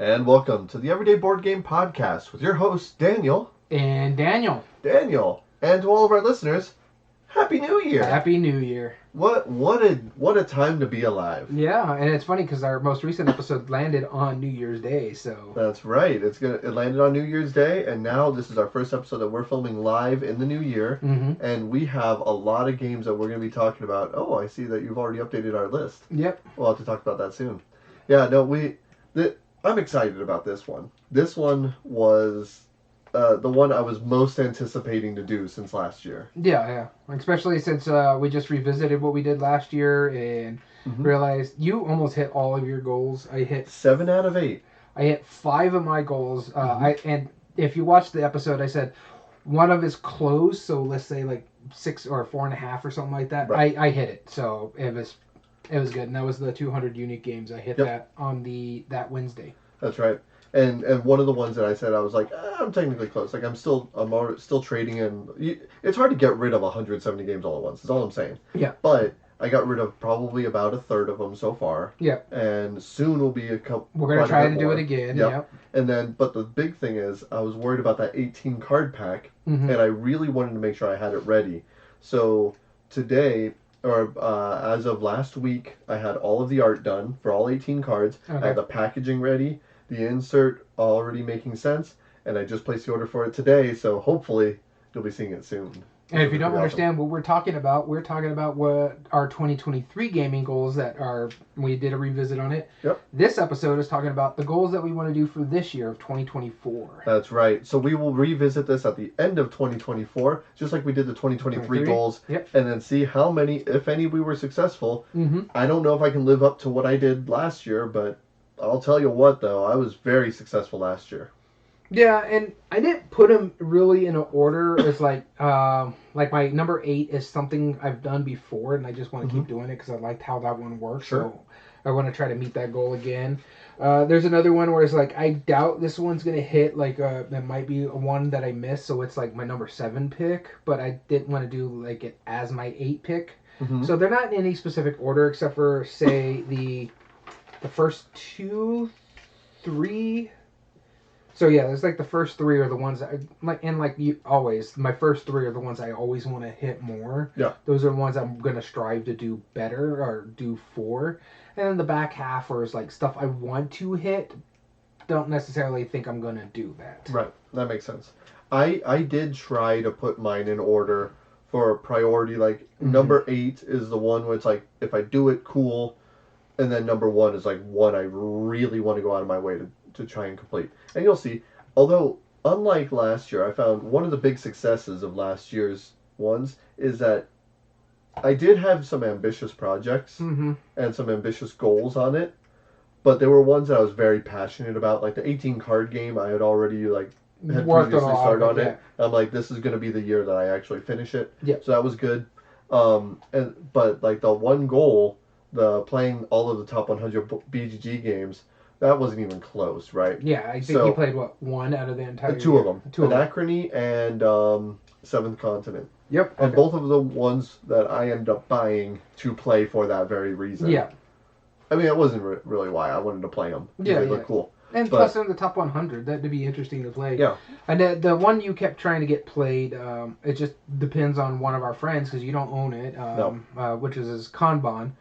And welcome to the Everyday Board Game Podcast with your hosts, Daniel. And Daniel. And to all of our listeners, Happy New Year! Happy New Year. What a time to be alive. Yeah, and it's funny because our most recent episode landed on New Year's Day, so... That's right. It landed on New Year's Day, and now this is our first episode that we're filming live in the new year, and we have a lot of games that we're going to be talking about. Oh, I see that you've already updated our list. Yep. We'll have to talk about that soon. Yeah, no, I'm excited about this one. This one was the one I was most anticipating to do since last year. Yeah. Especially since we just revisited what we did last year and realized you almost hit all of your goals. I hit 7 out of 8. I hit 5 of my goals. And if you watched the episode, I said one of is close, so let's say like 6 or 4.5 or something like that. Right. I hit it, so it was good, and that was the 200 unique games. I hit that on that Wednesday. That's right. And one of the ones that I said, I was like, I'm technically close. Like I'm still trading in. It's hard to get rid of 170 games all at once. That's all I'm saying. Yeah. But I got rid of probably about a third of them so far. Yeah. And soon will be a couple. We're gonna try to do it again. Yep. And then, but the big thing is, I was worried about that 18 card pack, and I really wanted to make sure I had it ready. So today, or as of last week, I had all of the art done for all 18 cards. Okay. I had the packaging ready, the insert already making sense, and I just placed the order for it today, so hopefully you'll be seeing it soon. And if you don't understand what we're talking about what our 2023 gaming goals we did a revisit on it. Yep. This episode is talking about the goals that we want to do for this year of 2024. That's right. So we will revisit this at the end of 2024, just like we did the 2023 goals, and then see how many, if any, we were successful. I don't know if I can live up to what I did last year, but I'll tell you what, though, I was very successful last year. Yeah, and I didn't put them really in an order. It's like my number 8 is something I've done before, and I just want to keep doing it because I liked how that one worked. Sure. So I want to try to meet that goal again. There's another one where it's like I doubt this one's gonna hit. Like that might be one that I missed, so it's like my number 7 pick, but I didn't want to do like it as my 8 pick. So they're not in any specific order except for say the first 2, 3. So yeah, there's like the first 3 are the ones that my first 3 are the ones I always want to hit more. Yeah. Those are the ones I'm gonna strive to do better or do for. And then the back half is like stuff I want to hit, don't necessarily think I'm gonna do that. Right. That makes sense. I did try to put mine in order for priority. Like number 8 is the one where it's like if I do it, cool. And then number 1 is like one I really want to go out of my way to try and complete. And you'll see, although unlike last year, I found one of the big successes of last year's ones is that I did have some ambitious projects and some ambitious goals on it, but there were ones that I was very passionate about. Like the 18 card game, I had already had previously started on it. I'm like, this is going to be the year that I actually finish it. Yeah. So that was good. But like the one goal, the playing all of the top 100 BGG games, that wasn't even close, right? Yeah, I think you played, 1 out of the entire 2 year? of them. Anachrony and Seventh Continent. Yep. And both of the ones that I ended up buying to play for that very reason. Yeah. I mean, it wasn't really why I wanted to play them. Yeah, they look cool. And plus in the top 100, that'd be interesting to play. Yeah. And the one you kept trying to get played, it just depends on one of our friends because you don't own it, which is Kanban.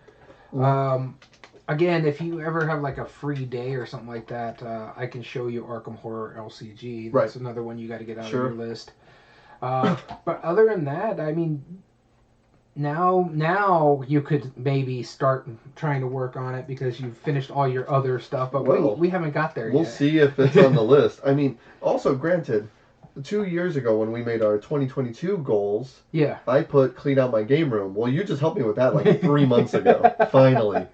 Again, if you ever have like a free day or something like that, I can show you Arkham Horror LCG. That's another one you got to get out of your list. But other than that, I mean, now you could maybe start trying to work on it because you've finished all your other stuff, but we haven't got there yet. We'll see if it's on the list. I mean, also granted, 2 years ago when we made our 2022 goals, I put clean out my game room. Well, you just helped me with that like 3 months ago, finally.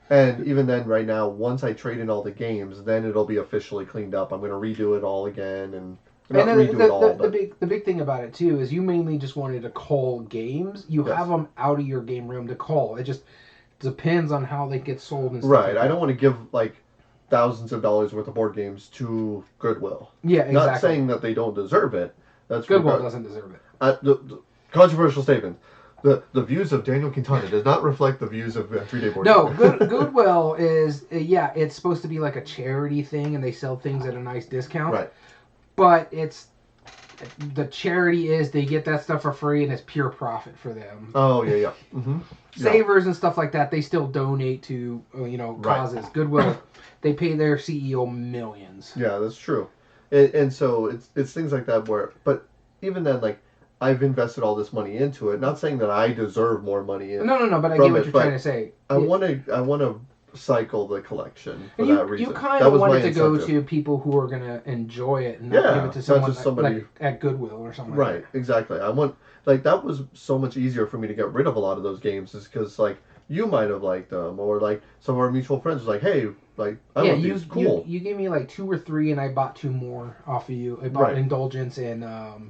And even then, right now, once I trade in all the games, then it'll be officially cleaned up. I'm going to redo it all again, and not redo it all. The big thing about it too is you mainly just wanted to call games. You have them out of your game room to call. It just depends on how they get sold and stuff. Right. Like I don't want to give like thousands of dollars worth of board games to Goodwill. Yeah, exactly. Not saying that they don't deserve it. That's Goodwill doesn't deserve it. The controversial statement. The views of Daniel Quintana does not reflect the views of 3-Day Board No, Game. Goodwill is yeah, it's supposed to be like a charity thing, and they sell things at a nice discount. Right. But it's the charity is they get that stuff for free, and it's pure profit for them. Oh yeah. Mm-hmm. Savers and stuff like that, they still donate to causes. Right. Goodwill, they pay their CEO millions. Yeah, that's true. And so it's things like that where, but even then, like, I've invested all this money into it. Not saying that I deserve more money in. No, but I get what you're trying to say. I want to cycle the collection for that reason. You kind of want it to go to people who are going to enjoy it and not give it to someone like at Goodwill or something. Right, exactly. I want, like, that was so much easier for me to get rid of a lot of those games, is because, like, you might have liked them, or like some of our mutual friends was like, hey, like, I want these, cool. You gave me like 2 or 3, and I bought 2 more off of you. I bought Indulgence and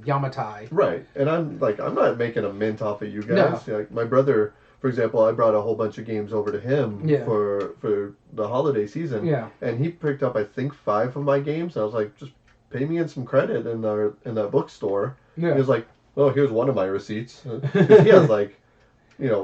Yamatai. Right, and I'm not making a mint off of you guys. No. Like, my brother, for example, I brought a whole bunch of games over to him for the holiday season. Yeah. And he picked up, I think, 5 of my games. And I was like, just pay me in some credit in that bookstore. Yeah. He was like, well, here's one of my receipts. He has like,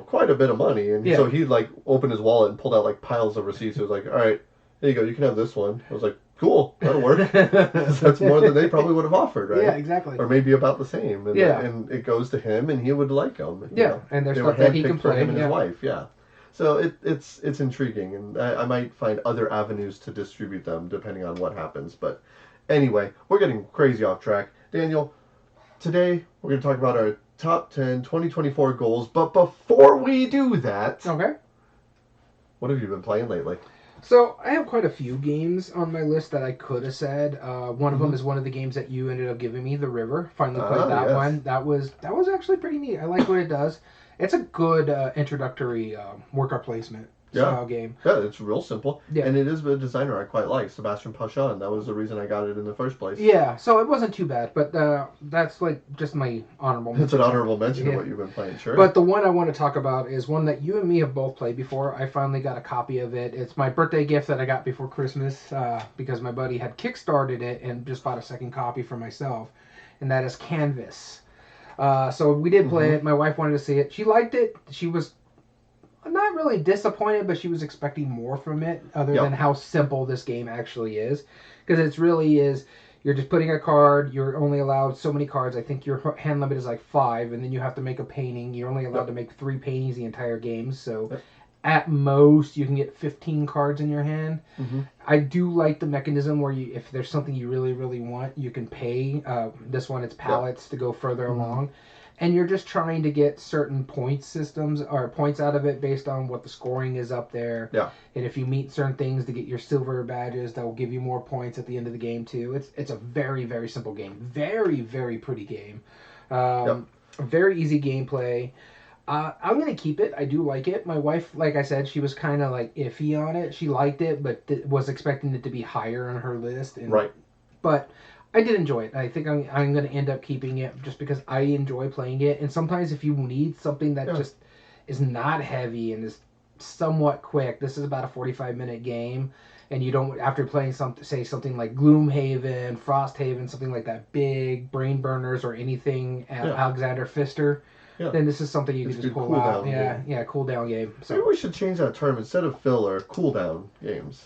quite a bit of money. And so he like opened his wallet and pulled out like piles of receipts. He was like, all right, there you go. You can have this one. I was like, cool, that'll work. That's more than they probably would have offered, right? Yeah, exactly. Or maybe about the same. And, and it goes to him, and he would like them. Yeah, and there's stuff that he can play. For him and his wife, yeah. So it's intriguing, and I might find other avenues to distribute them depending on what happens. But anyway, we're getting crazy off track. Daniel, today we're going to talk about our top 10 2024 goals. But before we do that, okay, what have you been playing lately? So I have quite a few games on my list that I could have said. One of them is one of the games that you ended up giving me, The River. Finally played that one. That was actually pretty neat. I like what it does. It's a good introductory worker placement style game. Yeah, it's real simple. Yeah. And it is a designer I quite like, Sebastian Pachon. That was the reason I got it in the first place. Yeah, so it wasn't too bad, but that's like just my honorable mention. It's an honorable mention of what you've been playing, sure. But the one I want to talk about is one that you and me have both played before. I finally got a copy of it. It's my birthday gift that I got before Christmas because my buddy had kickstarted it and just bought a second copy for myself, and that is Canvas. So we did play it. My wife wanted to see it. She liked it. She was not really disappointed, but she was expecting more from it other than how simple this game actually is. Because it really is, you're just putting a card, you're only allowed so many cards. I think your hand limit is like 5, and then you have to make a painting. You're only allowed to make 3 paintings the entire game, so at most you can get 15 cards in your hand. I do like the mechanism where if there's something you really, really want, you can pay. This one, it's pallets to go further along. And you're just trying to get certain point systems or points out of it based on what the scoring is up there. Yeah. And if you meet certain things to get your silver badges, that will give you more points at the end of the game too. It's a very, very simple game. Very, very pretty game. Very easy gameplay. I'm going to keep it. I do like it. My wife, like I said, she was kind of like iffy on it. She liked it, but was expecting it to be higher on her list. And, but I did enjoy it. I think I'm going to end up keeping it just because I enjoy playing it. And sometimes if you need something that just is not heavy and is somewhat quick, this is about a 45-minute game. And you don't, after playing something like Gloomhaven, Frosthaven, something like that, big brain burners or anything, Alexander Pfister, then this is something you can just pull out. Cool down game. So maybe we should change that term. Instead of filler, cool down games.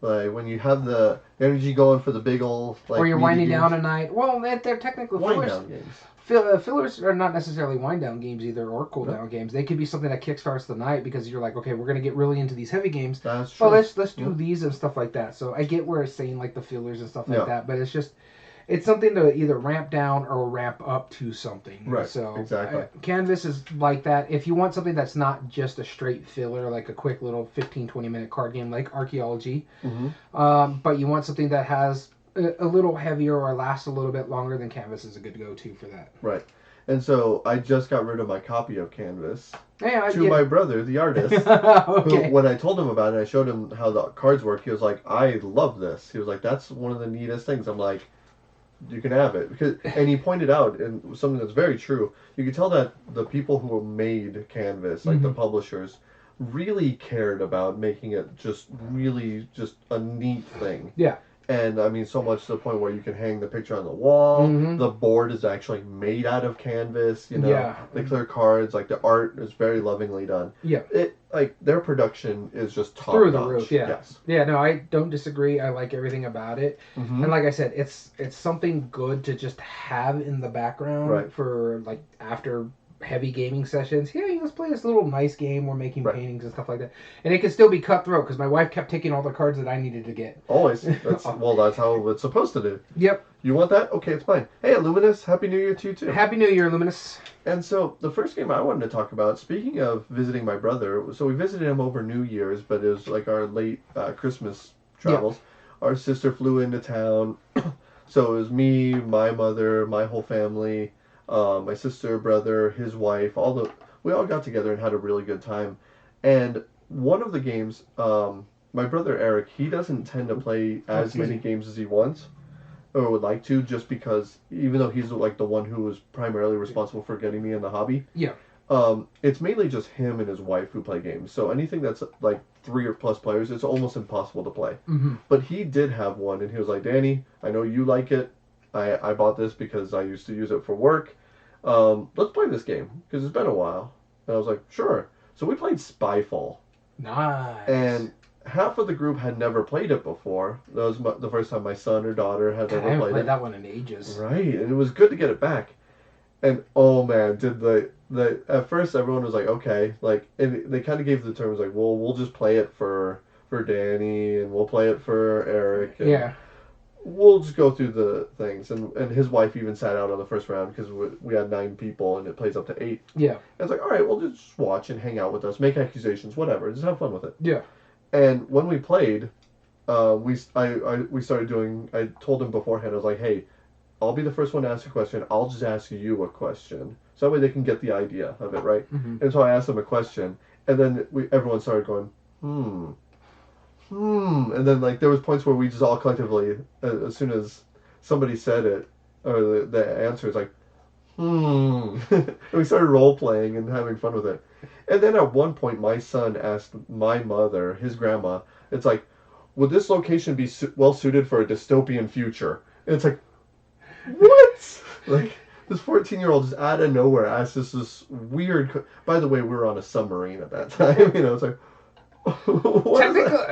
Like when you have the energy going for the big old, like, or you're winding down a night. Well, they're technically wind down games. Fillers are not necessarily wind down games either, or cool down games. They could be something that kickstarts the night because you're like, okay, we're gonna get really into these heavy games. That's true. Well, let's do these and stuff like that. So I get where it's saying like the fillers and stuff like that, but it's something to either ramp down or ramp up to something. Right. So exactly. Canvas is like that. If you want something that's not just a straight filler, like a quick little 15-20 minute card game like Archaeology, but you want something that has a little heavier or lasts a little bit longer, then Canvas is a good go-to for that. Right. And so I just got rid of my copy of Canvas to my brother, the artist, who, when I told him about it, I showed him how the cards work. He was like, I love this. He was like, that's one of the neatest things. I'm like, you can have it. And he pointed out, and something that's very true, you can tell that the people who made Canvas, like the publishers, really cared about making it just really just a neat thing. Yeah. And I mean, so much to the point where you can hang the picture on the wall. Mm-hmm. The board is actually made out of canvas. You know, Yeah. the clear cards, like the art is very lovingly done. Yeah. It like their production is just top Through the notch. roof. Yeah. Yes. Yeah. No, I don't disagree. I like everything about it. Mm-hmm. And like I said, it's something good to just have in the background Right. for like after heavy gaming sessions. Hey, let's play this little nice game. We're making Right. paintings and stuff like that, and it can still be cutthroat because my wife kept taking all the cards that I needed to get. Always. That's how it's supposed to do. Yep. You want that? Okay, it's fine. Hey, Luminous, Happy New Year to you too. Happy New Year, Luminous. And so the first game I wanted to talk about, speaking of visiting my brother, so we visited him over New Year's, but it was like our late Christmas travels. Our sister flew into town, so it was me, my mother, my whole family, my sister, brother, his wife, we all got together and had a really good time. And one of the games, my brother Eric, he doesn't tend to play as many games as he wants or would like to, just because even though he's like the one who was primarily responsible for getting me in the hobby, it's mainly just him and his wife who play games. So anything that's like 3 or plus players, it's almost impossible to play. Mm-hmm. But he did have one, and he was like, Danny, I know you like it. I bought this because I used to use it for work. Let's play this game because it's been a while. And I was like, sure. So we played Spyfall. Nice. And half of the group had never played it before. That was the first time my son or daughter had ever I haven't played played it. that one in ages. Right, and it was good to get it back. And oh man, did the at first everyone was like, okay, like, and they kind of gave the terms like, well, we'll just play it for Danny, and we'll play it for Eric. And Yeah. We'll just go through the things, and his wife even sat out on the first round because we had 9 people and it plays up to 8. Yeah. And it's like, all right, well, just watch and hang out with us, make accusations, whatever, just have fun with it. Yeah. And when we played, we started doing. I told him beforehand. I was like, hey, I'll be the first one to ask a question. I'll just ask you a question, so that way they can get the idea of it, right? Mm-hmm. And so I asked them a question, and then everyone started going, and then like there was points where we just all collectively, as soon as somebody said it, or the answer is like, and we started role playing and having fun with it. And then at one point, my son asked my mother, his grandma, it's like, would this location be well suited for a dystopian future? And it's like, what? Like, this 14-year-old just out of nowhere asked this weird. By the way, we were on a submarine at that time. You know, it's like,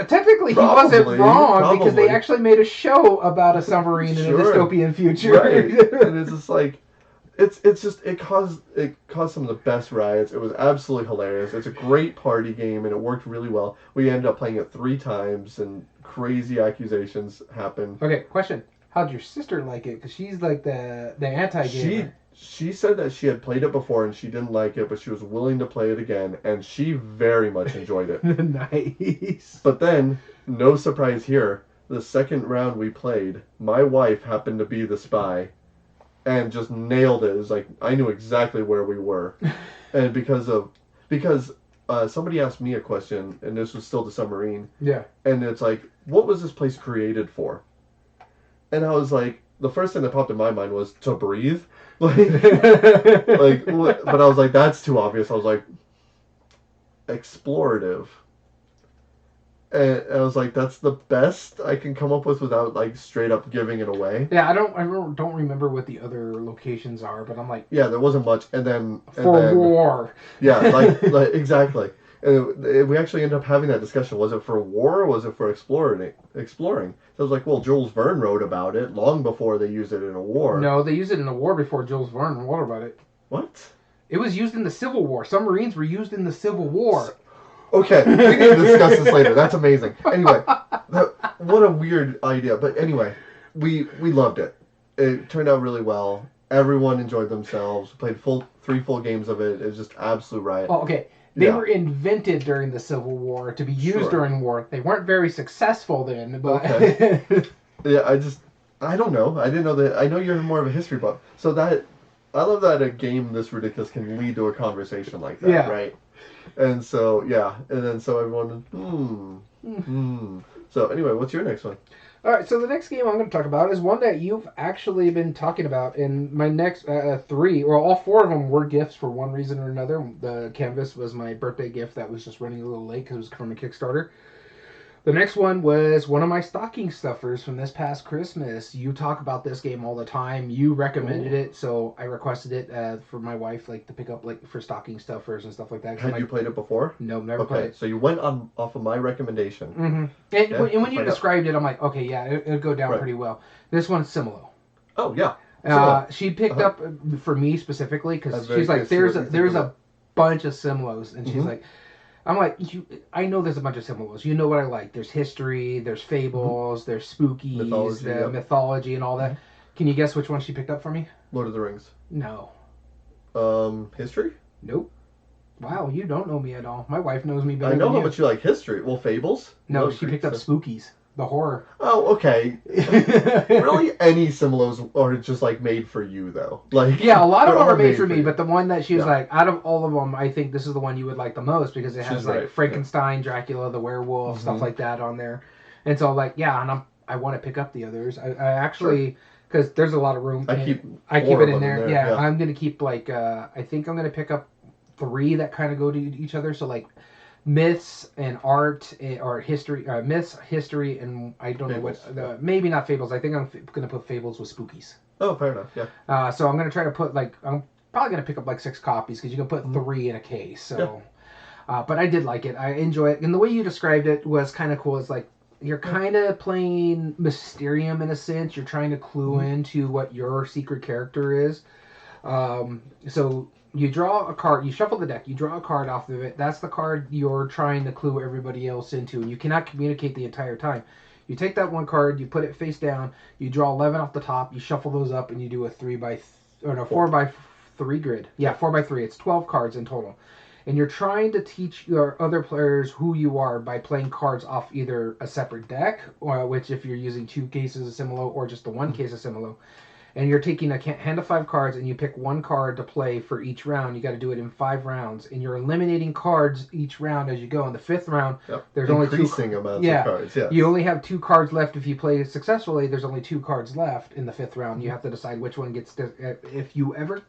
technically, he wasn't wrong because they actually made a show about a submarine in a dystopian future. Right. And it's just like, it caused some of the best riots. It was absolutely hilarious. It's a great party game and it worked really well. We ended up playing it 3 times and crazy accusations happened. Okay, question. How'd your sister like it? Because she's like the anti-gamer. She said that she had played it before and she didn't like it, but she was willing to play it again, and she very much enjoyed it. Nice. But then, no surprise here, the second round we played, my wife happened to be the spy, and just nailed it. It was like, I knew exactly where we were. And because somebody asked me a question, and this was still the submarine. Yeah. And it's like, what was this place created for? And I was like, the first thing that popped in my mind was to breathe. But I was like, that's too obvious. I was like, explorative. And I was like, that's the best I can come up with without like straight up giving it away. Yeah, I don't remember what the other locations are, but I'm like, yeah, there wasn't much. And then war. Yeah, like exactly. And we actually ended up having that discussion. Was it for war or was it for exploring? So I was like, well, Jules Verne wrote about it long before they used it in a war. No, they used it in a war before Jules Verne wrote about it. What? It was used in the Civil War. Submarines were used in the Civil War. Okay, we need to discuss this later. That's amazing. Anyway, what a weird idea. But anyway, we loved it. It turned out really well. Everyone enjoyed themselves. Played 3 full games of it. It was just absolute riot. Oh, okay. They were invented during the Civil War to be used during war. They weren't very successful then, but... Okay. Yeah, I don't know. I didn't know that. I know you're more of a history buff. So I love that a game this ridiculous can lead to a conversation like that, right? And so, yeah. And then so everyone, So anyway, what's your next one? All right, so the next game I'm going to talk about is one that you've actually been talking about. In my next 3, well, all 4 of them were gifts for one reason or another. The canvas was my birthday gift that was just running a little late because it was from a Kickstarter. The next one was one of my stocking stuffers from this past Christmas. You talk about this game all the time. You recommended Ooh. it, so I requested it for my wife, like to pick up like for stocking stuffers and stuff like that. 'Cause I'm Had you like, played it before? no, never played Okay, it. so you went on off of my recommendation. Mm-hmm. Yeah, And when let's you find out. described it, I'm like, okay, yeah, it'll go down Right. pretty well. This one's similar. Oh yeah. Similar. She picked up for me specifically I was because very she's like, curious to see what you think there's of a bunch of Simlos, and she's Mhm. like, I'm like, I know there's a bunch of Simlos. You know what I like? There's history, there's fables, there's spookies, Mythology, the yep. mythology, and all that. Can you guess which one she picked up for me? Lord of the Rings. No. History? Nope. Wow, you don't know me at all. My wife knows me better I know than how you. much you like history. Well, fables? No, Well, she Greek picked up stuff. spookies, the horror. Oh, okay. Really, any Similos are just like made for you, though. Like, Yeah, a lot of they're them all are made for me, you. but the one that she was Yeah. like, out of all of them, I think this is the one you would like the most because it has She's like right, Frankenstein, Dracula, the werewolf, stuff Mhm. like that on there. And so like, yeah, and I want to pick up the others. I actually because there's a lot of room. I keep I keep four it of in them there. in Yeah, there, yeah. I'm gonna keep like I think I'm gonna pick up 3 that kind of go to each other. So like myths and art or history, myths, history, and I don't Fables, know what maybe not fables. I think I'm gonna put fables with spookies. Oh, fair enough. Yeah. So I'm gonna try to put like I'm probably gonna pick up like 6 copies because you can put 3 in a case. So, but I did like it. I enjoy it, and the way you described it was kind of cool. It's like you're kind of playing Mysterium in a sense. You're trying to clue into what your secret character is. So you draw a card, you shuffle the deck, you draw a card off of it. That's the card you're trying to clue everybody else into, and you cannot communicate the entire time. You take that one card, you put it face down, you draw 11 off the top, you shuffle those up, and you do a 4 by 3 grid. Yeah, 4 by 3. It's 12 cards in total. And you're trying to teach your other players who you are by playing cards off either a separate deck, or which if you're using 2 cases of Similo or just the 1 case of Similo, and you're taking a hand of 5 cards and you pick 1 card to play for each round. You got to do it in 5 rounds, and you're eliminating cards each round as you go. In the 5th round, there's only 2 increasing amounts of cards. Yeah, you only have 2 cards left. If you play successfully, there's only 2 cards left in the 5th round. You have to decide which one gets. If you ever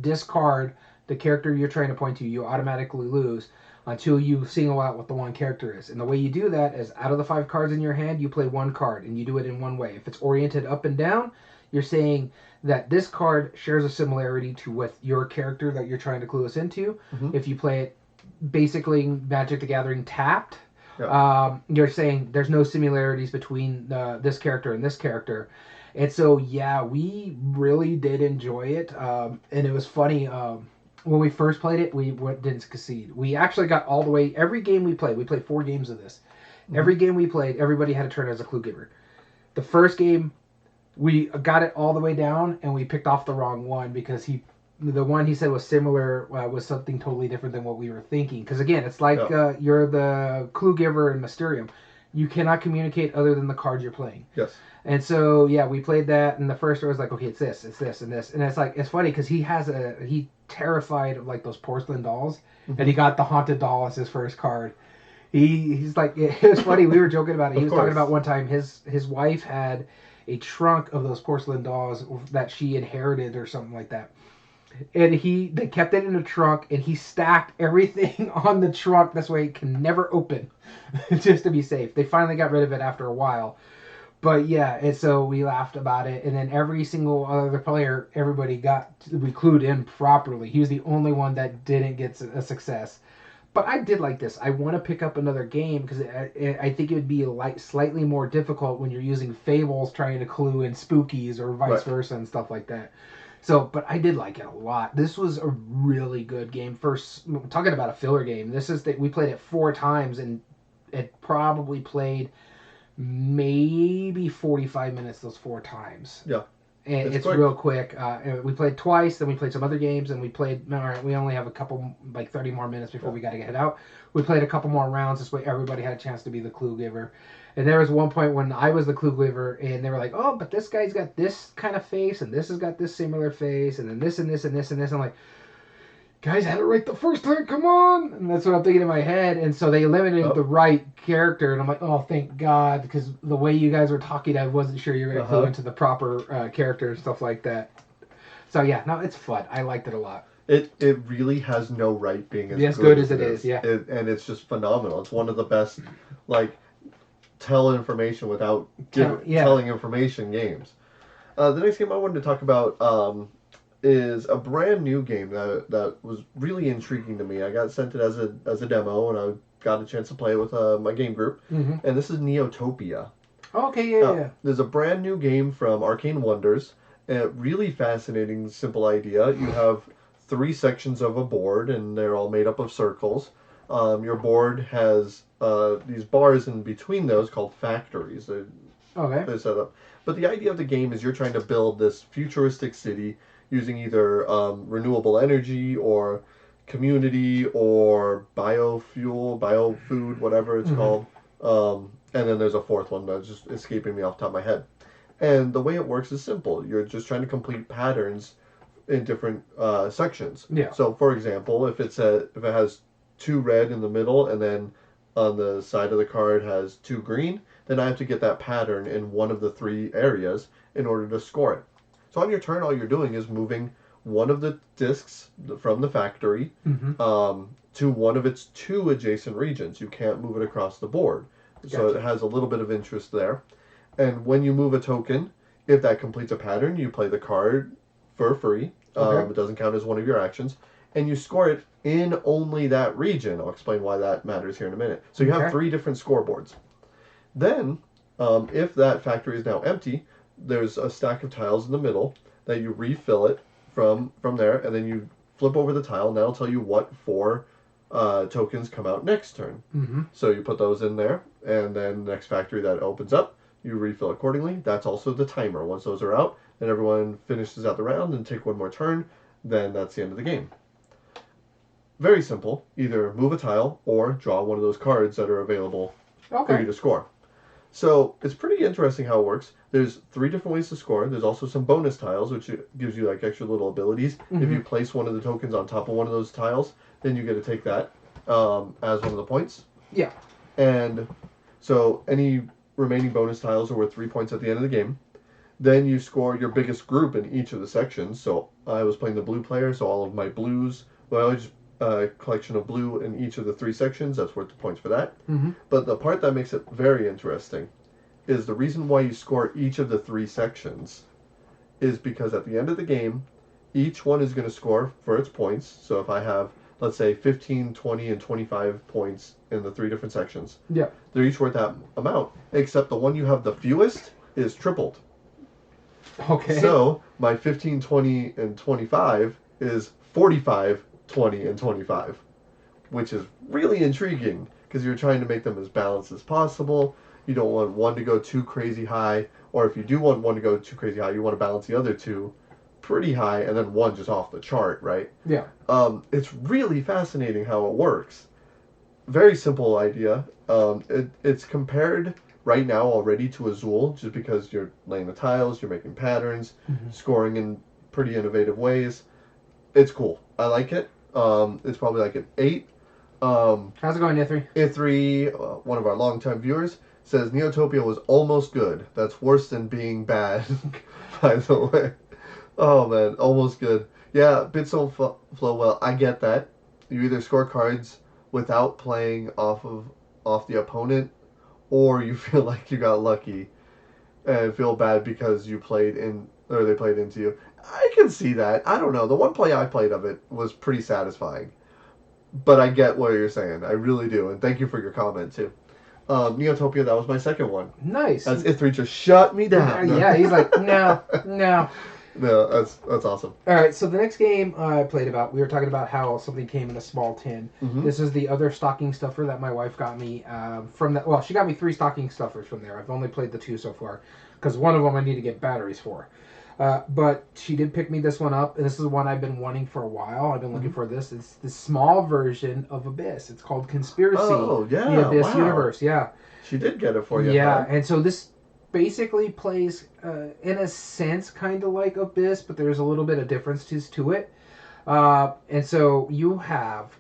discard the character you're trying to point to, you automatically lose until you single out what the one character is. And the way you do that is out of the 5 cards in your hand, you play 1 card, and you do it in one way. If it's oriented up and down, you're saying that this card shares a similarity to with your character that you're trying to clue us into. If you play it basically Magic the Gathering tapped, you're saying there's no similarities between this character and this character. And so, yeah, we really did enjoy it. And it was funny. When we first played it, we didn't succeed. We actually got all the way. Every game we played 4 games of this. Every game we played, everybody had a turn as a clue giver. The first game, we got it all the way down, and we picked off the wrong one because the one he said was similar was something totally different than what we were thinking. Because again, it's like you're the clue giver in Mysterium. You cannot communicate other than the cards you're playing. Yes. And so, yeah, we played that, and the first one was like, okay, it's this, and this. And it's like, it's funny because he terrified of like those porcelain dolls, and he got the haunted doll as his first card. He's like, it was funny, we were joking about it. He was talking about one time his wife had a trunk of those porcelain dolls that she inherited or something like that. And they kept it in a trunk, and he stacked everything on the trunk. This way it can never open, just to be safe. They finally got rid of it after a while. But yeah, and so we laughed about it, and then every single other player, we clued in properly. He was the only one that didn't get a success. But I did like this. I want to pick up another game because I think it would be slightly more difficult when you're using fables trying to clue in spookies or vice versa and stuff like that. So, but I did like it a lot. This was a really good game. First, talking about a filler game. We played it 4 times, and it probably played maybe 45 minutes those 4 times. Yeah. And it's real quick. We played twice, then we played some other games, and all right, we only have a couple, like 30 more minutes before we got to get it out. We played a couple more rounds. This way everybody had a chance to be the clue giver. And there was one point when I was the clue giver, and they were like, oh, but this guy's got this kind of face, and this has got this similar face, and then this and this and this and this. I'm like, guys, I had it right the first time, come on! And that's what I'm thinking in my head. And so they eliminated the right character, and I'm like, oh, thank God, because the way you guys were talking, I wasn't sure you were going to clue into the proper character and stuff like that. So yeah, no, it's fun. I liked it a lot. It really has no right being as good as it is, yeah. And it's just phenomenal. It's one of the best, like, tell information without telling information games. The next game I wanted to talk about is a brand new game that was really intriguing to me. I got sent it as a demo, and I got a chance to play it with my game group. Mm-hmm. And this is Neotopia. Okay, yeah. There's a brand new game from Arcane Wonders. A really fascinating, simple idea. You have 3 sections of a board, and they're all made up of circles. Your board has these bars in between those called factories. They're set up. But the idea of the game is you're trying to build this futuristic city using either renewable energy or community or biofuel, biofood, whatever it's called. And then there's a fourth one that's just escaping me off the top of my head. And the way it works is simple. You're just trying to complete patterns in different sections. Yeah. So, for example, if it has 2 red in the middle and then on the side of the card has 2 green, then I have to get that pattern in one of the 3 areas in order to score it. So on your turn, all you're doing is moving one of the discs from the factory to one of its 2 adjacent regions. You can't move it across the board. Gotcha. So it has a little bit of interest there. And when you move a token, if that completes a pattern, you play the card for free. It doesn't count as one of your actions. And you score it in only that region. I'll explain why that matters here in a minute. So you have 3 different scoreboards. Then, if that factory is now empty, there's a stack of tiles in the middle that you refill it from there, and then you flip over the tile, and that'll tell you what 4 tokens come out next turn. So you put those in there, and then the next factory that opens up, you refill accordingly. That's also the timer. Once those are out, and everyone finishes out the round and take one more turn, then that's the end of the game. Very simple. Either move a tile or draw one of those cards that are available for you to score. So it's pretty interesting how it works. There's 3 different ways to score. There's also some bonus tiles, which gives you like extra little abilities. If you place one of the tokens on top of one of those tiles, then you get to take that as one of the points. Yeah. And so any remaining bonus tiles are worth 3 points at the end of the game. Then you score your biggest group in each of the sections. So I was playing the blue player, so all of my blues, well, I just collection of blue in each of the 3 sections. That's worth the points for that. But the part that makes it very interesting is the reason why you score each of the 3 sections is because at the end of the game, each one is going to score for its points. So if I have, let's say, 15, 20, and 25 points in the 3 different sections, they're each worth that amount, except the one you have the fewest is tripled. So my 15, 20, and 25 is 45, 20, and 25, which is really intriguing because you're trying to make them as balanced as possible. You don't want one to go too crazy high, or if you do want one to go too crazy high, you want to balance the other 2 pretty high, and then one just off the chart, right? Yeah. It's really fascinating how it works. Very simple idea. It's compared right now already to Azul, just because you're laying the tiles, you're making patterns, scoring in pretty innovative ways. It's cool. I like it. It's probably like an 8. How's it going, Ithri? Ithri, one of our longtime viewers, says Neotopia was almost good. That's worse than being bad, by the way. Oh man, almost good. Yeah, bits don't flow well. I get that. You either score cards without playing off the opponent, or you feel like you got lucky and feel bad because you played in, or they played into you. I can see that. I don't know. The one play I played of it was pretty satisfying. But I get what you're saying. I really do. And thank you for your comment, too. Neotopia, that was my second one. Nice. As Ithri just shut me down. Yeah, he's like, no. No, that's awesome. All right, so the next game I played about, we were talking about how something came in a small tin. This is the other stocking stuffer that my wife got me from that. Well, she got me 3 stocking stuffers from there. I've only played the 2 so far because one of them I need to get batteries for. But she did pick me this one up, and this is one I've been wanting for a while. I've been looking for this. It's the small version of Abyss. It's called Conspiracy. Oh, yeah. The Abyss universe, yeah. She did get it for you. Yeah, and so this basically plays, in a sense, kind of like Abyss, but there's a little bit of differences to it. And so you have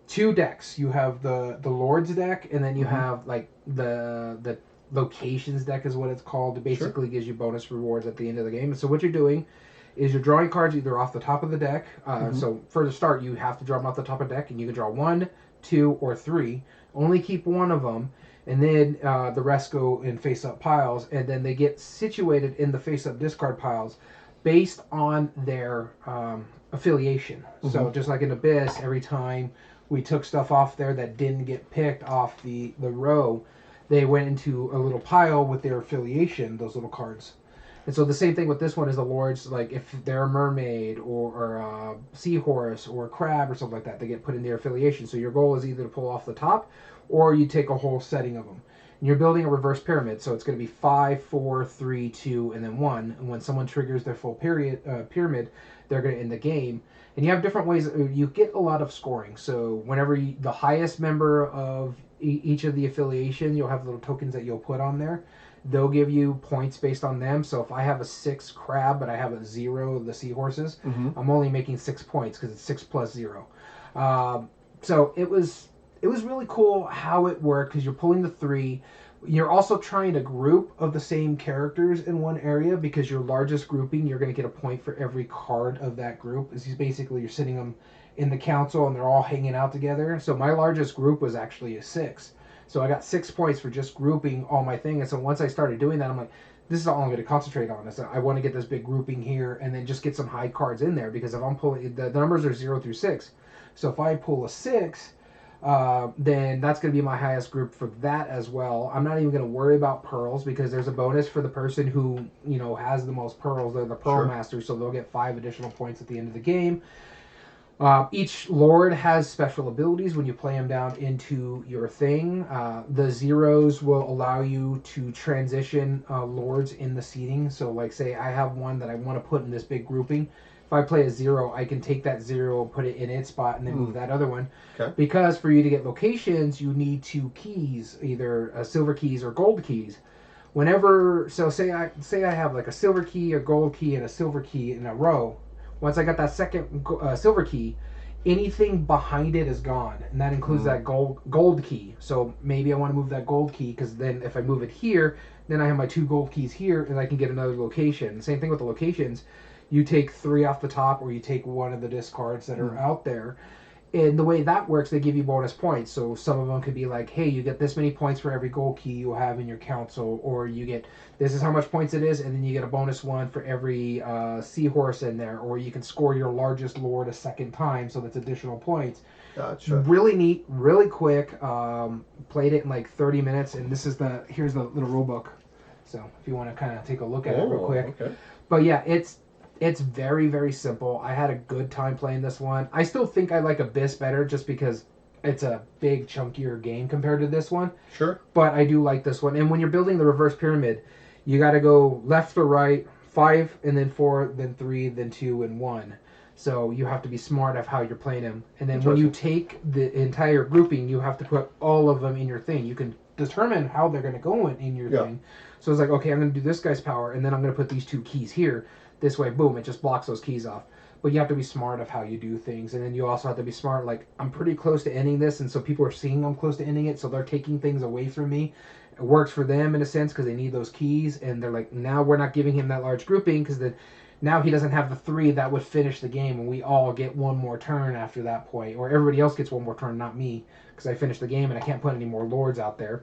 2 decks. You have the Lord's deck, and then you have like the locations deck is what it's called. It basically gives you bonus rewards at the end of the game. And so what you're doing is you're drawing cards either off the top of the deck. So for the start, you have to draw them off the top of the deck, and you can draw 1, 2, or 3. Only keep one of them. and then the rest go in face-up piles, and then they get situated in the face-up discard piles based on their affiliation. Mm-hmm. So just like in Abyss, every time we took stuff off there that didn't get picked off the row, they went into a little pile with their affiliation, those little cards. And so the same thing with this one is the lords, like if they're a mermaid or a seahorse or a crab or something like that, they get put in their affiliation. So your goal is either to pull off the top or you take a whole setting of them. And you're building a reverse pyramid, so it's going to be 5, 4, 3, 2, and then 1. And when someone triggers their full pyramid, they're going to end the game. And you have different ways. You get a lot of scoring. So whenever the highest member of each of the affiliation, you'll have little tokens that you'll put on there. They'll give you points based on them. So if I have a 6 crab, but I have a 0 of the seahorses, I'm only making 6 points because it's 6 plus 0. So it was really cool how it worked because you're pulling the 3. You're also trying to group of the same characters in one area because your largest grouping, you're going to get a point for every card of that group. It's basically you're sitting them in the council and they're all hanging out together. So my largest group was actually a 6. So I got 6 points for just grouping all my thing. And so once I started doing that, I'm like, this is all I'm going to concentrate on. So I want to get this big grouping here and then just get some high cards in there because if I'm pulling, the numbers are 0 through 6. So if I pull a 6, then that's going to be my highest group for that as well. I'm not even going to worry about pearls because there's a bonus for the person who, has the most pearls. They're the pearl masters, so they'll get 5 additional points at the end of the game. Each lord has special abilities when you play them down into your thing. The zeros will allow you to transition lords in the seating. So like say I have one that I want to put in this big grouping. If I play a 0, I can take that 0, put it in its spot, and then move that other one. Okay. Because for you to get locations, you need 2 keys, either silver keys or gold keys. So say I have like a silver key, a gold key, and a silver key in a row. Once I got that second silver key, anything behind it is gone, and that includes that gold key. So maybe I want to move that gold key because then if I move it here, then I have my 2 gold keys here, and I can get another location. Same thing with the locations. You take 3 off the top, or you take one of the discards that are out there. And the way that works, they give you bonus points. So some of them could be like, hey, you get this many points for every gold key you have in your council, or you get, this is how much points it is, and then you get a bonus one for every seahorse in there, or you can score your largest lord a second time, so that's additional points. Gotcha. Really neat, really quick. Played it in like 30 minutes, and here's the little rule book. So if you want to kind of take a look at it real quick. Okay. But yeah, it's very, very simple. I had a good time playing this one. I still think I like Abyss better just because it's a big, chunkier game compared to this one. Sure. But I do like this one. And when you're building the reverse pyramid, you got to go left or right, 5, and then 4, then 3, then 2, and 1. So you have to be smart of how you're playing them. And then when you take the entire grouping, you have to put all of them in your thing. You can determine how they're going to go in your thing. So it's like, okay, I'm going to do this guy's power, and then I'm going to put these 2 keys here. This way, boom, it just blocks those keys off. But you have to be smart of how you do things. And then you also have to be smart, like, I'm pretty close to ending this, and so people are seeing I'm close to ending it, so they're taking things away from me. It works for them in a sense because they need those keys, and they're like, now we're not giving him that large grouping because now he doesn't have the 3 that would finish the game, and we all get one more turn after that point. Or everybody else gets one more turn, not me, because I finished the game and I can't put any more lords out there.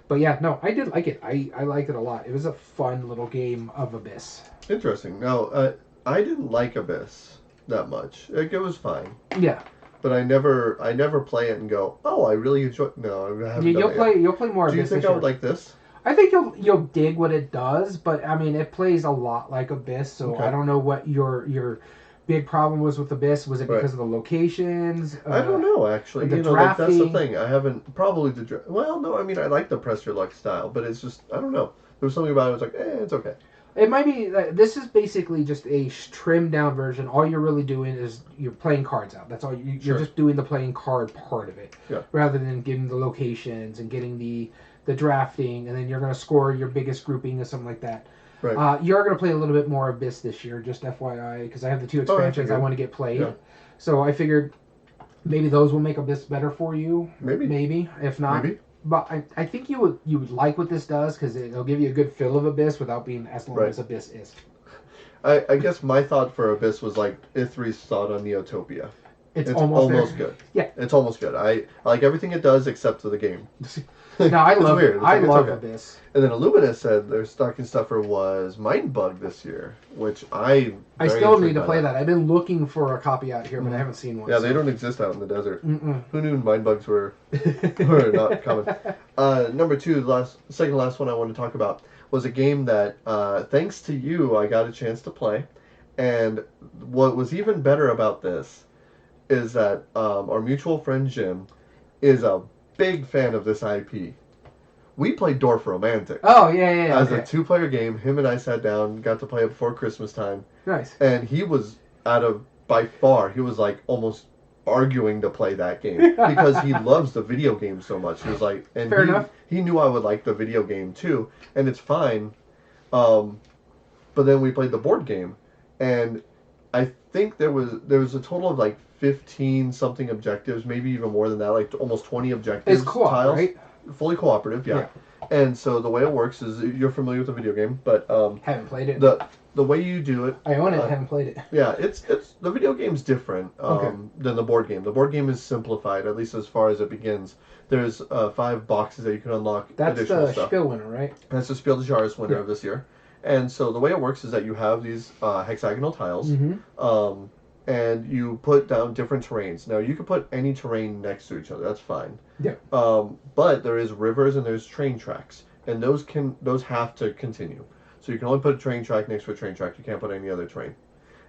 But yeah, no, I did like it. I liked it a lot. It was a fun little game of Abyss. Interesting. Now, I didn't like Abyss that much. Like, it was fine. Yeah. But I never play it and go, oh, I really enjoy. No, I haven't. You'll play more. Do you think I would like this? I think you'll dig what it does, but I mean, it plays a lot like Abyss. So I don't know what your big problem was with Abyss. Was it because of the locations? I don't know, actually. The like, that's the thing. I haven't probably well, no, I mean, I like the press your luck style, but it's just I don't know. There was something about it. I was like, it's okay. It might be. This is basically just a trimmed down version. All you're really doing is you're playing cards out. That's all. You're just doing the playing card part of it, rather than getting the locations and getting the drafting, and then you're going to score your biggest grouping or something like that. Right. You're going to play a little bit more Abyss this year, just FYI, because I have the 2 expansions I want to get played. Yeah. So I figured maybe those will make Abyss better for you. Maybe. If not. Maybe. But I think you would like what this does because it'll give you a good feel of Abyss without being as long as Abyss is. I guess my thought for Abyss was like Ithri's thought on Neotopia. It's almost good. Yeah. It's almost good. I like everything it does except for the game. No, I love weird. it. I love Abyss. And then Illuminous said their stocking stuffer was Mindbug this year, which I still need to play that. I've been looking for a copy out here, but I haven't seen one. Yeah, they don't exist out in the desert. Mm-mm. Who knew Mindbugs were not common? Number 2, second last one I want to talk about was a game that, thanks to you, I got a chance to play. And what was even better about this is that our mutual friend Jim is a big fan of this IP. We played Dorf Romantic. Oh, yeah. As a 2-player game, him and I sat down, got to play it before Christmas time. Nice. And he was by far, he was like almost arguing to play that game because he loves the video game so much. He was like, and Fair enough. He knew I would like the video game too, and it's fine. But then we played the board game, and I think there was a total of like 15 something objectives, maybe even more than that, like almost 20 objectives. It's co-op, tiles. right? Fully cooperative, yeah. And so the way it works is you're familiar with the video game, but haven't played it. The way you do it, I own it. Haven't played it. Yeah, it's the video game's different than the board game. The board game is simplified, at least as far as it begins. There's 5 boxes that you can unlock. That's additional the stuff. Spiel winner, right? That's the Spiel des Jahres winner of this year. And so the way it works is that you have these hexagonal tiles, and you put down different terrains. Now you can put any terrain next to each other. That's fine. Yeah. But there is rivers and there's train tracks, and those have to continue. So you can only put a train track next to a train track. You can't put any other terrain.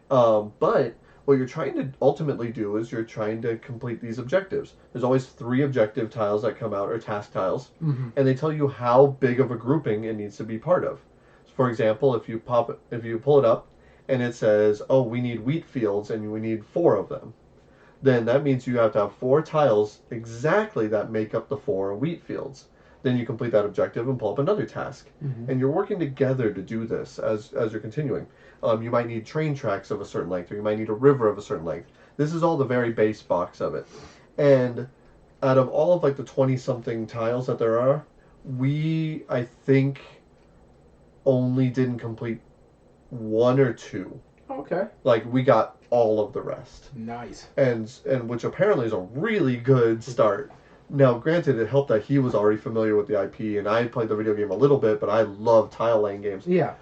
But what you're trying to ultimately do is you're trying to complete these objectives. There's always 3 objective tiles that come out, or task tiles, and they tell you how big of a grouping it needs to be part of. For example, if you pull it up, and it says, "Oh, we need wheat fields, and we need 4 of them," then that means you have to have 4 tiles exactly that make up the 4 wheat fields. Then you complete that objective and pull up another task. And you're working together to do this as you're continuing. You might need train tracks of a certain length, or you might need a river of a certain length. This is all the very base box of it. And out of all of like the 20-something tiles that there are, we, I think, only didn't complete 1 or 2. Okay. Like, we got all of the rest. Nice. And which apparently is a really good start. Now, granted, it helped that he was already familiar with the IP, and I played the video game a little bit, but I love tile laying games. Yeah.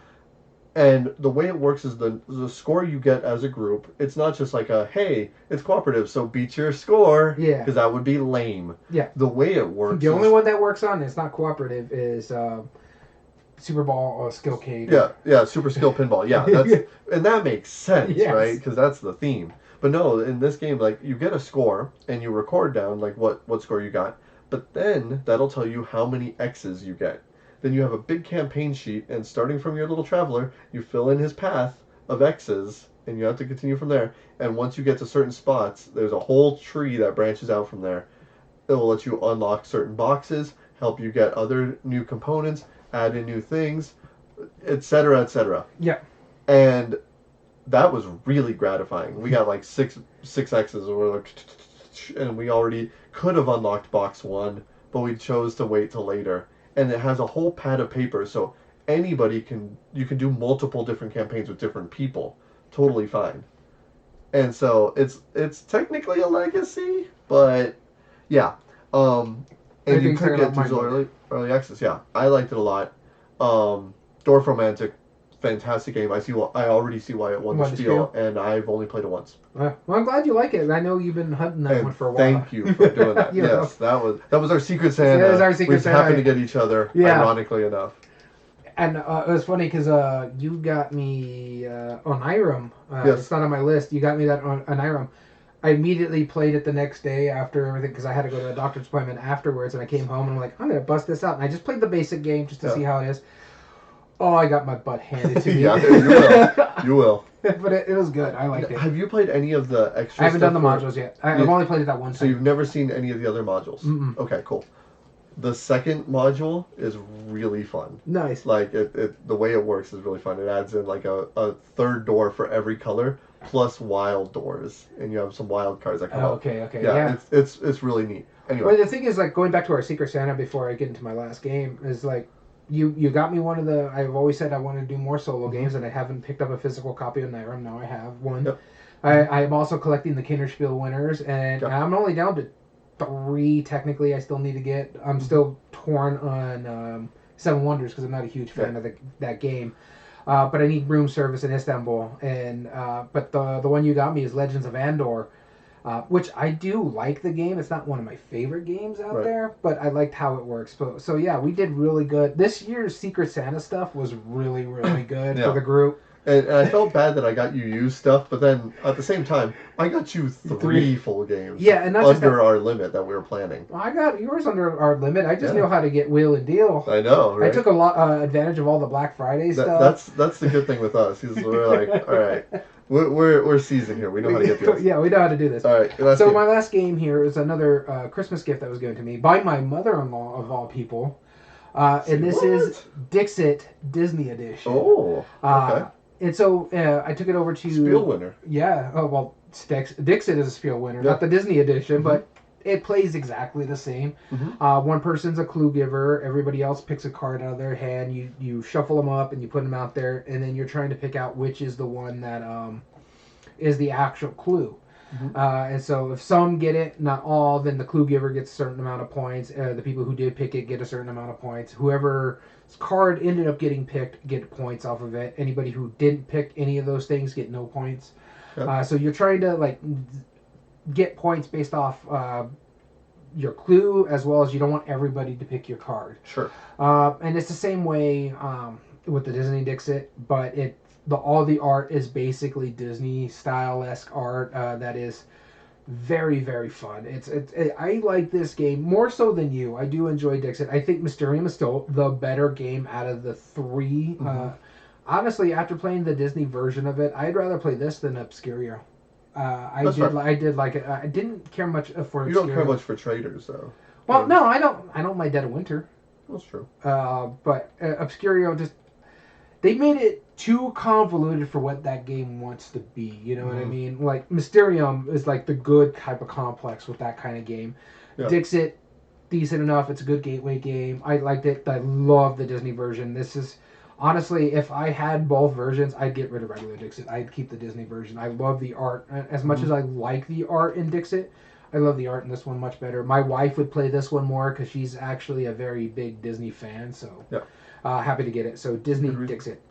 And the way it works is the score you get as a group, it's not just like hey, it's cooperative, so beat your score. Yeah. Because that would be lame. Yeah. The way it works The only one that works on it's not cooperative is Super Ball Skillcade. Yeah, Super Skill Pinball. Yeah, and that makes sense, yes. right? Because that's the theme. But no, in this game, like, you get a score, and you record down, like, what score you got. But then, that'll tell you how many X's you get. Then you have a big campaign sheet, and starting from your little traveler, you fill in his path of X's, and you have to continue from there. And once you get to certain spots, there's a whole tree that branches out from there. It will let you unlock certain boxes, help you get other new components, add in new things, etc., etc. Yeah. And that was really gratifying. We got like six X's, and we're like, and we already could have unlocked box 1, but we chose to wait till later. And it has a whole pad of paper, so you can do multiple different campaigns with different people, totally fine. And so it's technically a legacy, but yeah. And you could get these early access. Yeah, I liked it a lot. Dorf Romantic, fantastic game. I already see why it won the Spiel, and I've only played it once. Well, I'm glad you like it. I know you've been hunting that one for a while. Thank you for doing that. Yes, that was our secret Santa. It was our secret Santa. We happened to get each other, ironically enough. And it was funny because you got me on Irem. Yes. It's not on my list. You got me that on Irem. I immediately played it the next day after everything because I had to go to a doctor's appointment afterwards, and I came home and I'm like, I'm gonna bust this out, and I just played the basic game just to see how it is. Oh, I got my butt handed to me. Yeah, you will. You will. But it was good. I liked it. Have you played any of the extra? I haven't done the modules yet. I've only played it that one time. So you've never seen any of the other modules? Mm-mm. Okay, cool. The second module is really fun. Nice. Like the way it works is really fun. It adds in like a third door for every color, plus wild doors, and you have some wild cards that come out. Okay. Yeah. It's really neat. Anyway. Well, the thing is, like, going back to our Secret Santa before I get into my last game, is like, you got me one of the. I've always said I want to do more solo games, and I haven't picked up a physical copy of Nyram. Now I have one. Yep. I'm also collecting the Kinderspiel winners, and Yep. I'm only down to 3 technically. I still need to get. I'm still torn on Seven Wonders because I'm not a huge fan of that game. But I need room service in Istanbul, and but the one you got me is Legends of Andor, which I do like the game. It's not one of my favorite games out Right. there, but I liked how it works. So yeah, we did really good. This year's Secret Santa stuff was really really good Yeah. for the group. And I felt bad that I got you used stuff, but then at the same time, I got you 3 full games. Yeah, and not just under that. our limit that we were planning. Well, I got yours under our limit. I just Yeah. knew how to get wheel and deal. I know, right? I took a lot advantage of all the Black Friday stuff. That's the good thing with us. Is we're like, all right, we're seasoned here. We know how to get deals. Yeah, we know how to do this. All right. So game. my last game here is another Christmas gift that was given to me by my mother-in-law of all people, and this is Dixit Disney Edition. Oh. Okay. And so I took it over to Spiel winner. Yeah. Oh well, Dixit is a Spiel winner, Yeah. not the Disney Edition, but it plays exactly the same. One person's a clue giver. Everybody else picks a card out of their hand. You shuffle them up and you put them out there, and then you're trying to pick out which is the one that is the actual clue. And so if some get it, not all, then the clue giver gets a certain amount of points. The people who did pick it get a certain amount of points. Whoever's card ended up getting picked get points off of it. Anybody who didn't pick any of those things get no points. Yep. So you're trying to like get points based off your clue, as well as you don't want everybody to pick your card. Sure. And it's the same way with the Disney Dixit, but all the art is basically Disney style-esque art that is very very fun. I like this game more so than you. I do enjoy Dixit. I think Mysterium is still the better game out of the 3. Honestly, after playing the Disney version of it, I'd rather play this than Obscurio. I did like it. I didn't care much for. You don't care much for traders, though. Well, no, I don't. I don't mind Dead of Winter. That's true. But Obscurio just they made it too convoluted for what that game wants to be. You know what I mean? Like Mysterium is like the good type of complex with that kind of game. Yeah. Dixit, decent enough. It's a good gateway game. I liked it. I love the Disney version. This is. Honestly, if I had both versions, I'd get rid of regular Dixit. I'd keep the Disney version. I love the art. As much as I like the art in Dixit, I love the art in this one much better. My wife would play this one more because she's actually a very big Disney fan. So happy to get it. So Disney Dixit.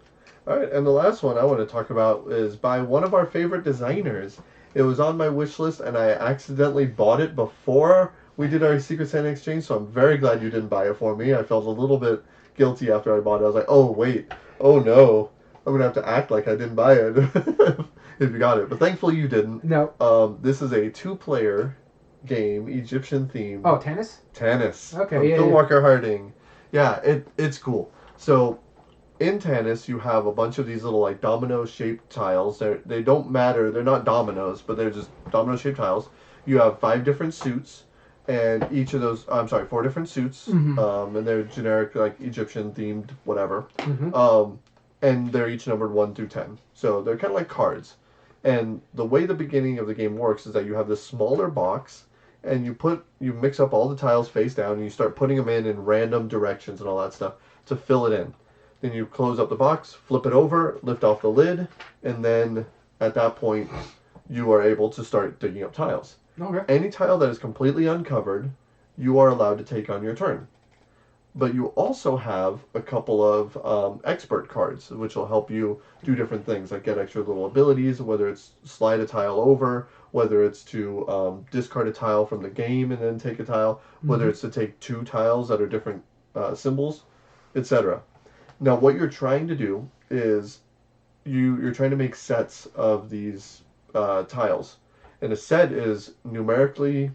All right, and the last one I want to talk about is by one of our favorite designers. It was on my wish list, and I accidentally bought it before we did our Secret Santa exchange, so I'm very glad you didn't buy it for me. I felt a little bit guilty after I bought it. I was like, oh wait, oh no, I'm gonna have to act like I didn't buy it if you got it. But thankfully you didn't. No. This is a 2-player game, Egyptian themed. Oh, tennis. Tennis. Okay. Phil Walker Harding. Yeah, it's cool. So in tennis, you have a bunch of these little like domino-shaped tiles. They don't matter. They're not dominoes, but they're just domino-shaped tiles. You have 5 different suits. And each of those, 4 different suits, and they're generic, like Egyptian themed, whatever. And they're each numbered 1 through 10. So they're kind of like cards. And the way the beginning of the game works is that you have this smaller box, and you mix up all the tiles face down, and you start putting them in random directions and all that stuff to fill it in. Then you close up the box, flip it over, lift off the lid, and then at that point, you are able to start digging up tiles. Okay. Any tile that is completely uncovered, you are allowed to take on your turn. But you also have a couple of expert cards, which will help you do different things, like get extra little abilities, whether it's slide a tile over, whether it's to discard a tile from the game and then take a tile, whether it's to take 2 tiles that are different symbols, etc. Now, what you're trying to do is you're trying to make sets of these tiles. And a set is numerically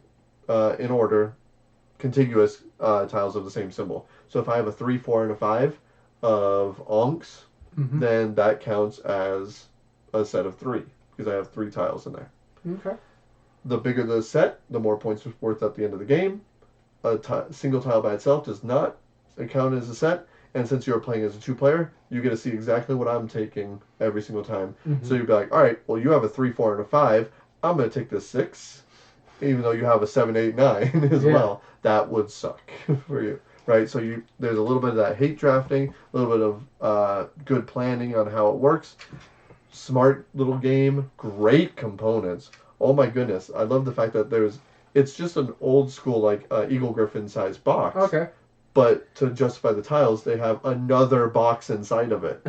in order, contiguous tiles of the same symbol. So if I have a 3, 4, and a 5 of onks, then that counts as a set of 3 because I have 3 tiles in there. Okay. The bigger the set, the more points it's worth at the end of the game. A single tile by itself does not count as a set. And since you're playing as a 2-player, you get to see exactly what I'm taking every single time. So you'd be like, all right, well, you have a 3, 4, and a 5. I'm going to take the 6, even though you have a 7, 8, 9 as well. That would suck for you, right? So there's a little bit of that hate drafting, a little bit of good planning on how it works. smart little game, great components. Oh my goodness, I love the fact that it's just an old school like Eagle Griffin sized box. Okay. But to justify the tiles, they have another box inside of it.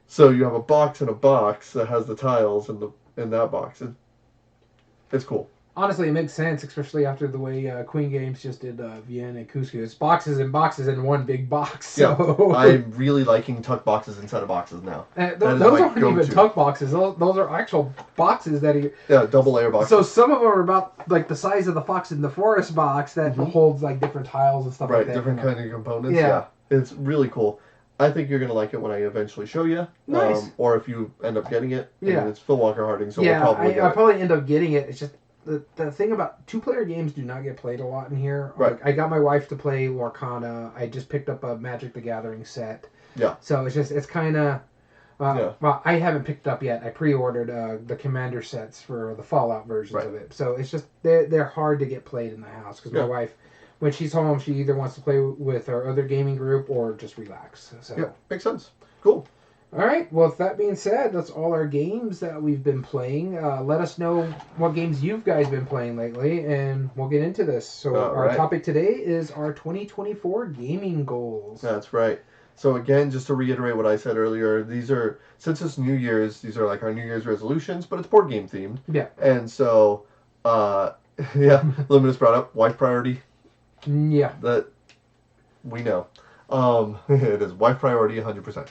So you have a box in a box that has the tiles in that box. It's cool. Honestly, it makes sense, especially after the way Queen Games just did Vienna and Cusco. It's boxes and boxes in one big box. So. Yeah, I'm really liking tuck boxes inside of boxes now. Those aren't even tuck boxes. Those are actual boxes that are... Yeah, double layer boxes. So some of them are about like the size of the Fox in the Forest box that holds like different tiles and stuff like that. Right, different kind of components. Yeah. It's really cool. I think you're going to like it when I eventually show you. Nice. Or if you end up getting it. Yeah. It's Phil Walker Harding, so yeah, we'll probably I'll probably end up getting it. It's just... The thing about two-player games do not get played a lot in here. Right. Like, I got my wife to play Lorcana. I just picked up a Magic the Gathering set. Yeah. So it's kind of... Well, I haven't picked up yet. I pre-ordered the Commander sets for the Fallout versions of it. So it's just... They're hard to get played in the house. Because my wife, when she's home, she either wants to play with our other gaming group or just relax. So. Yeah, makes sense. Cool. All right. Well, with that being said, that's all our games that we've been playing. Let us know what games you've guys been playing lately, and we'll get into this. So our topic today is our 2024 gaming goals. That's right. So again, just to reiterate what I said earlier, these are, since it's New Year's, these are like our New Year's resolutions, but it's board game themed. Yeah. And so, Luminous brought up wife priority. Yeah. That we know. It is wife priority 100%.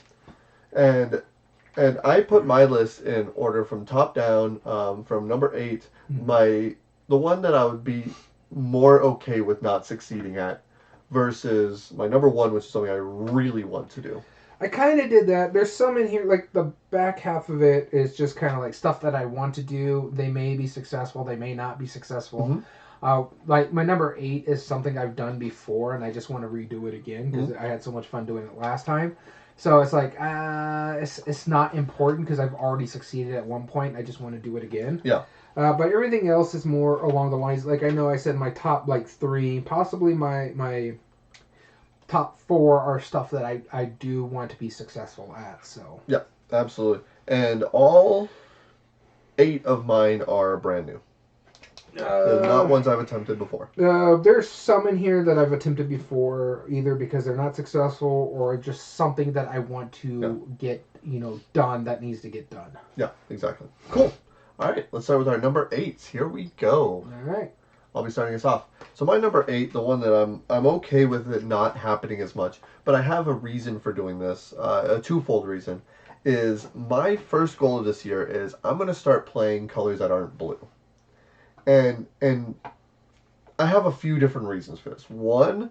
And I put my list in order from top down, from number 8, the one that I would be more okay with not succeeding at, versus my number 1, which is something I really want to do. I kind of did that. There's some in here, like the back half of it is just kind of like stuff that I want to do. They may be successful, they may not be successful. Like my number 8 is something I've done before, and I just want to redo it again because I had so much fun doing it last time. So it's like, it's not important because I've already succeeded at one point. I just want to do it again. Yeah. But everything else is more along the lines, like I know I said my top like 3, possibly my top 4 are stuff that I do want to be successful at. So. Yeah, absolutely. And all 8 of mine are brand new. They're not ones I've attempted before. There's some in here that I've attempted before, either because they're not successful or just something that I want to get, done that needs to get done. Yeah, exactly. Cool. All right, let's start with our number 8. Here we go. All right. I'll be starting us off. So my number 8, the one that I'm okay with it not happening as much, but I have a reason for doing this, a twofold reason, is my first goal of this year is I'm going to start playing colors that aren't blue. And I have a few different reasons for this. One,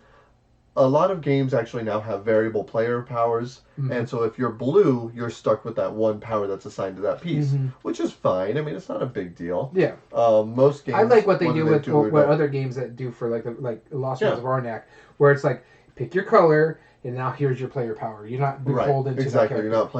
a lot of games actually now have variable player powers, and so if you're blue, you're stuck with that one power that's assigned to that piece, which is fine. I mean, it's not a big deal. Yeah. Most games. I like what they do with what other games that do for like Lost Worlds of Arnak, where it's like pick your color and now here's your player power. You're not beholden to that character. You're not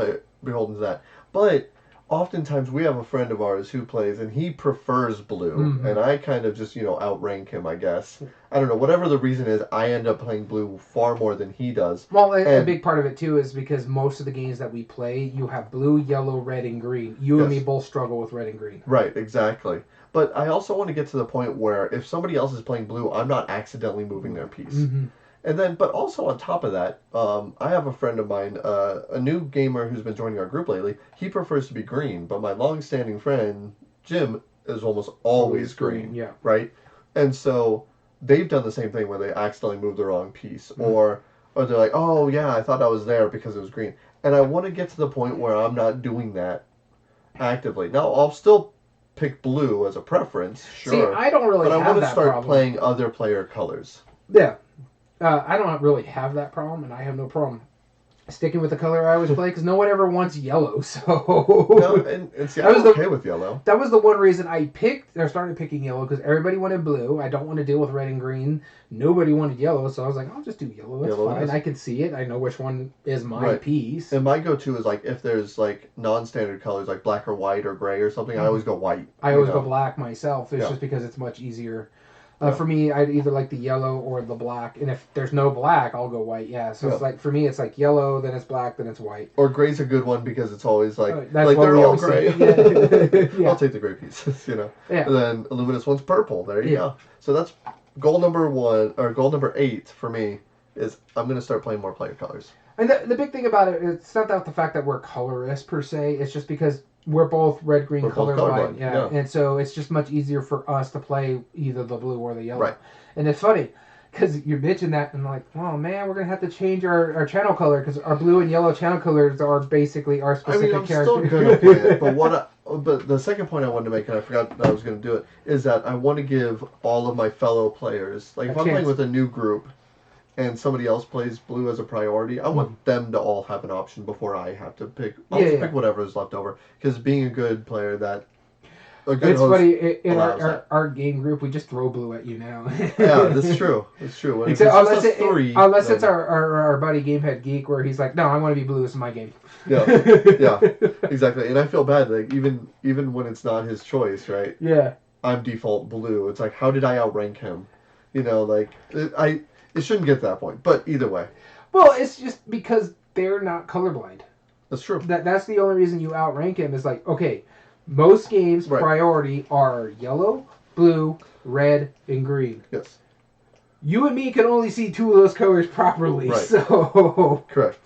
beholden to that. But oftentimes we have a friend of ours who plays and he prefers blue, and I kind of just outrank him, I guess. I don't know, whatever the reason is, I end up playing blue far more than he does. Well, a big part of it too is because most of the games that we play, you have blue, yellow, red, and green. You and me both struggle with red and green. Right, exactly. But I also want to get to the point where if somebody else is playing blue, I'm not accidentally moving their piece. And then, but also on top of that, I have a friend of mine, a new gamer who's been joining our group lately. He prefers to be green, but my long-standing friend, Jim, is almost always green. Yeah. Right? And so they've done the same thing where they accidentally move the wrong piece. Or they're like, oh, yeah, I thought I was there because it was green. And I want to get to the point where I'm not doing that actively. Now, I'll still pick blue as a preference, sure. See, I don't really have that problem. But I want to start playing other player colors. Yeah. I don't really have that problem, and I have no problem sticking with the color I always play, because no one ever wants yellow, so... No, and see, I'm okay with yellow. That was the one reason I started picking yellow, because everybody wanted blue. I don't want to deal with red and green. Nobody wanted yellow, so I was like, I'll just do yellow. That's fine. I can see it. I know which one is my piece. And my go-to is, like, if there's, like, non-standard colors, like black or white or gray or something, I always go white. I always go black myself. It's just because it's much easier. Yeah. For me, I'd either like the yellow or the black, and if there's no black, I'll go white. Yeah, so it's like for me, it's like yellow, then it's black, then it's white. Or gray's a good one because it's always like that's what they're we all always gray. Say. Yeah. I'll take the gray pieces, you know. Yeah. And then a luminous one's purple. There you go. So that's goal number 1 or goal number 8 for me is I'm gonna start playing more player colors. And the big thing about it, it's not that the fact that we're colorless per se. It's just because we're both red-green colorblind. Yeah. And so it's just much easier for us to play either the blue or the yellow. Right. And it's funny because you mentioned that and like, oh man, we're gonna have to change our channel color because our blue and yellow channel colors are basically our specific I'm character. still gonna play it, but the second point I wanted to make, and I forgot that I was gonna do it, is that I want to give all of my fellow players, like if I'm playing with a new group, and somebody else plays blue as a priority, I want them to all have an option before I have to pick. I'll just pick whatever is left over. Because being a good player, it's funny, in our game group, we just throw blue at you now. Yeah, that's true. That's true. Except unless it's our buddy Gamehead Geek, where he's like, no, I want to be blue, this is my game. Yeah, yeah, exactly. And I feel bad, like, even when it's not his choice, right? Yeah. I'm default blue. It's like, how did I outrank him? You know, like, it shouldn't get to that point, but either way. Well, it's just because they're not colorblind. That's true. That's the only reason you outrank him is like, okay, most games priority are yellow, blue, red, and green. Yes. You and me can only see 2 of those colors properly, right. So... Correct.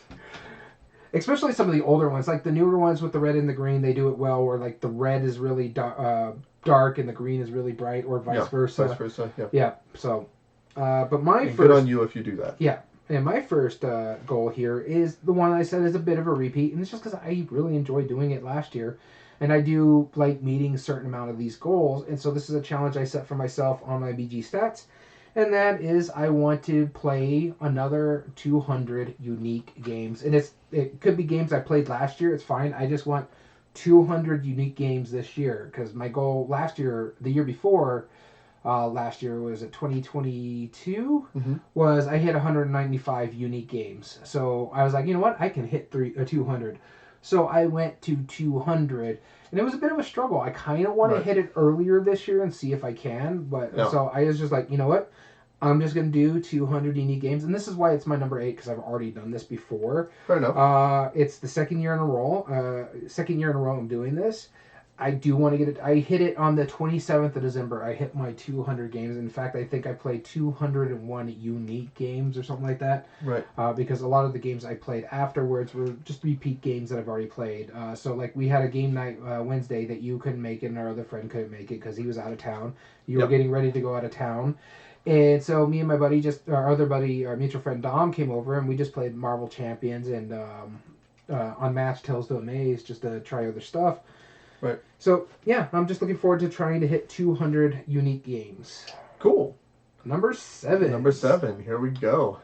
Especially some of the older ones, like the newer ones with the red and the green, they do it well, where like the red is really dark and the green is really bright, or vice versa. Vice versa, yeah. Yeah, so... but my first... Good on you if you do that. Yeah. And my first goal here is the one I said is a bit of a repeat. And it's just because I really enjoyed doing it last year. And I do like meeting a certain amount of these goals. And so this is a challenge I set for myself on my BG stats. And that is I want to play another 200 unique games. And it could be games I played last year. It's fine. I just want 200 unique games this year. Because my goal last year, the year before... last year was at 2022 was I hit 195 unique games. So I was like, you know what? I can hit 200. So I went to 200 and it was a bit of a struggle. I kind of want to hit it earlier this year and see if I can. But so I was just like, you know what? I'm just going to do 200 unique games. And this is why it's my number 8 because I've already done this before. Fair enough. It's the second year in a row. I'm doing this. I do want to get it. I hit it on the 27th of December. I hit my 200 games. In fact, I think I played 201 unique games or something like that. Right. Because a lot of the games I played afterwards were just repeat games that I've already played. So, like, we had a game night Wednesday that you couldn't make it and our other friend couldn't make it because he was out of town. You were getting ready to go out of town. And so me and my buddy, our other buddy, our mutual friend Dom, came over and we just played Marvel Champions and Unmatched Tales to Amaze just to try other stuff. Right. So, yeah, I'm just looking forward to trying to hit 200 unique games. Cool. Number 7. Number 7. Here we go.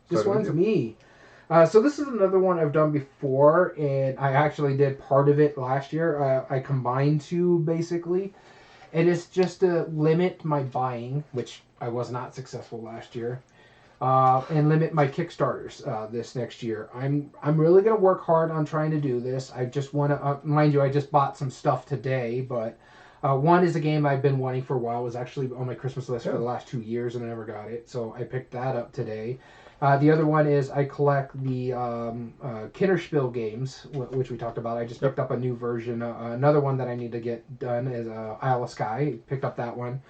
This one's me. So this is another one I've done before, and I actually did part of it last year. I combined 2, basically. And it's just to limit my buying, which I was not successful last year. And limit my Kickstarters this next year. I'm really going to work hard on trying to do this. I just want to, mind you, I just bought some stuff today, but one is a game I've been wanting for a while. It was actually on my Christmas list for the last 2 years, and I never got it, so I picked that up today. The other one is I collect the Kinderspiel games, which we talked about. I just picked up a new version. Another one that I need to get done is Isle of Skye. Picked up that one.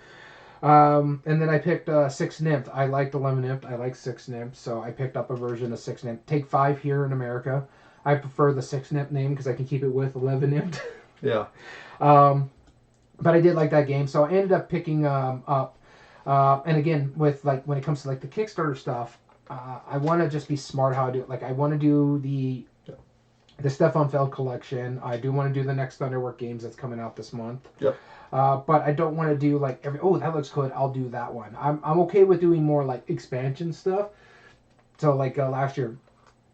And then I picked 6 Nymph. I liked 11 Nymph. I like 6 Nymph, so I picked up a version of 6 Nymph. Take 5 here in America. I prefer the 6 Nymph name because I can keep it with 11 Nymph. Yeah. But I did like that game, so I ended up picking up. And again, with like when it comes to like the Kickstarter stuff, I want to just be smart how I do it. Like I want to do the Stefan Feld collection. I do want to do the next Thunderwork games that's coming out this month. Yep. But I don't want to do like that looks good, I'll do that one. I'm okay with doing more like expansion stuff. So like last year,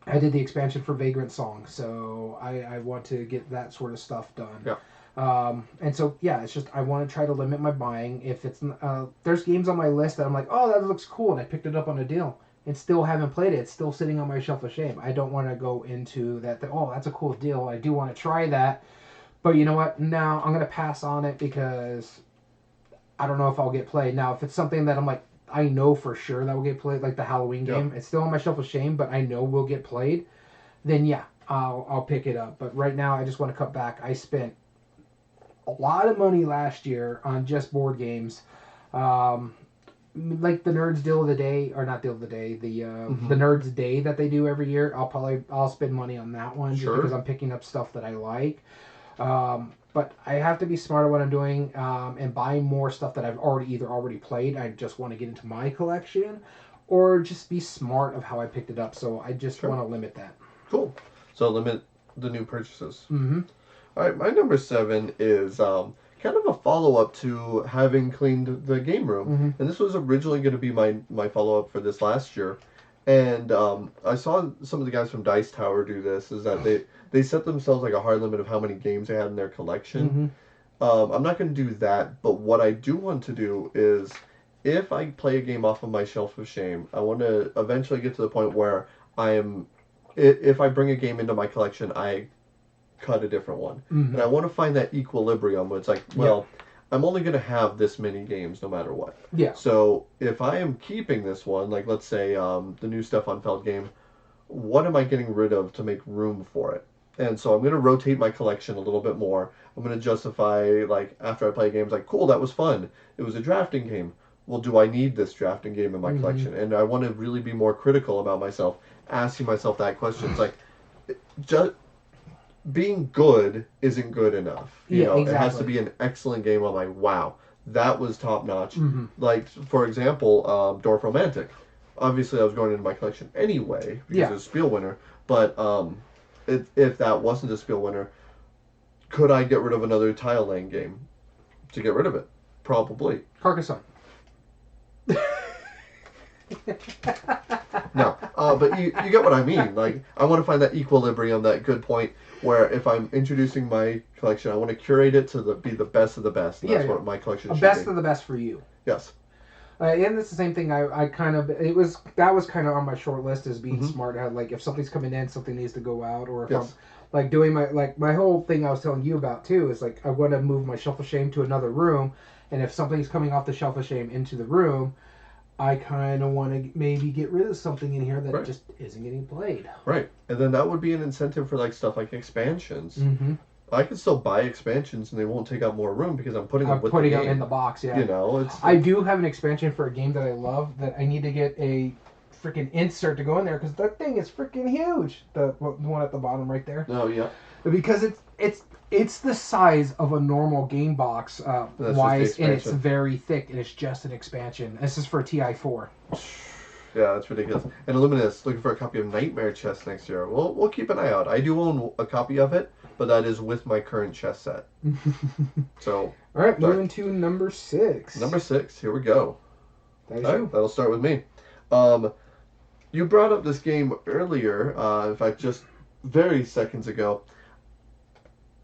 I did the expansion for Vagrant Song, so I want to get that sort of stuff done. Yeah. And so yeah, it's just I want to try to limit my buying. If it's there's games on my list that I'm like, oh, that looks cool, and I picked it up on a deal and still haven't played it. It's still sitting on my shelf of shame. I don't want to go into that. Oh, that's a cool deal. I do want to try that. But you know what? Now I'm going to pass on it because I don't know if I'll get played. Now, if it's something that I'm like, I know for sure that will get played, like the Halloween game, it's still on my shelf of shame, but I know will get played, then yeah, I'll pick it up. But right now, I just want to cut back. I spent a lot of money last year on just board games. Um, like the Nerds Deal of the Day, or not Deal of the Day, the Nerds Day that they do every year. I'll spend money on that one just because I'm picking up stuff that I like. But I have to be smart at what I'm doing and buying more stuff that I've already played. I just want to get into my collection, or just be smart of how I picked it up. So I just want to limit that. Cool. So limit the new purchases. Mm-hmm. All right, my number 7 is kind of a follow-up to having cleaned the game room. And this was originally going to be my follow-up for this last year. And I saw some of the guys from Dice Tower do this, is that they set themselves like a hard limit of how many games they had in their collection. I'm not going to do that, but what I do want to do is, if I play a game off of my shelf of shame, I want to eventually get to the point where if I bring a game into my collection, I cut a different one. And I want to find that equilibrium where it's like, well, I'm only going to have this many games no matter what. Yeah. So if I am keeping this one, like let's say the new Stefan Feld game, what am I getting rid of to make room for it? And so I'm going to rotate my collection a little bit more. I'm going to justify, like, after I play games, like, cool, that was fun. It was a drafting game. Well, do I need this drafting game in my collection? And I want to really be more critical about myself, asking myself that question. It's like, just being good isn't good enough. You know, exactly. It has to be an excellent game. I'm like, wow, that was top notch. Like, for example, Dorf Romantic. Obviously, I was going into my collection anyway because it was Spiel winner. But if that wasn't a Spiel winner, could I get rid of another tile laying game to get rid of it? Probably. Carcassonne. No, but you get what I mean. Like, I want to find that equilibrium, that good point where if I'm introducing my collection, I want to curate it to be the best of the best. And that's what my collection should be. Best of the best for you. Yes. And it's the same thing. I kind of that was kind of on my short list as being smart. Like if something's coming in, something needs to go out, or if I'm like doing my whole thing I was telling you about too is like I want to move my shelf of shame to another room, and if something's coming off the shelf of shame into the room, I kind of want to maybe get rid of something in here that just isn't getting played. Right, and then that would be an incentive for like stuff like expansions. I can still buy expansions and they won't take up more room because I'm putting them with the game. Them in the box, yeah. You know, I do have an expansion for a game that I love that I need to get a freaking insert to go in there because that thing is freaking huge. The one at the bottom right there. Oh yeah. Because it's the size of a normal game box wise, and it's very thick, and it's just an expansion. This is for TI4. Yeah, that's ridiculous. And Illuminous looking for a copy of Nightmare Chess next year. We'll keep an eye out. I do own a copy of it, but that is with my current chess set. So. All right, moving to number 6. Number 6. Here we go. That'll start with me. You brought up this game earlier. In fact, just very seconds ago.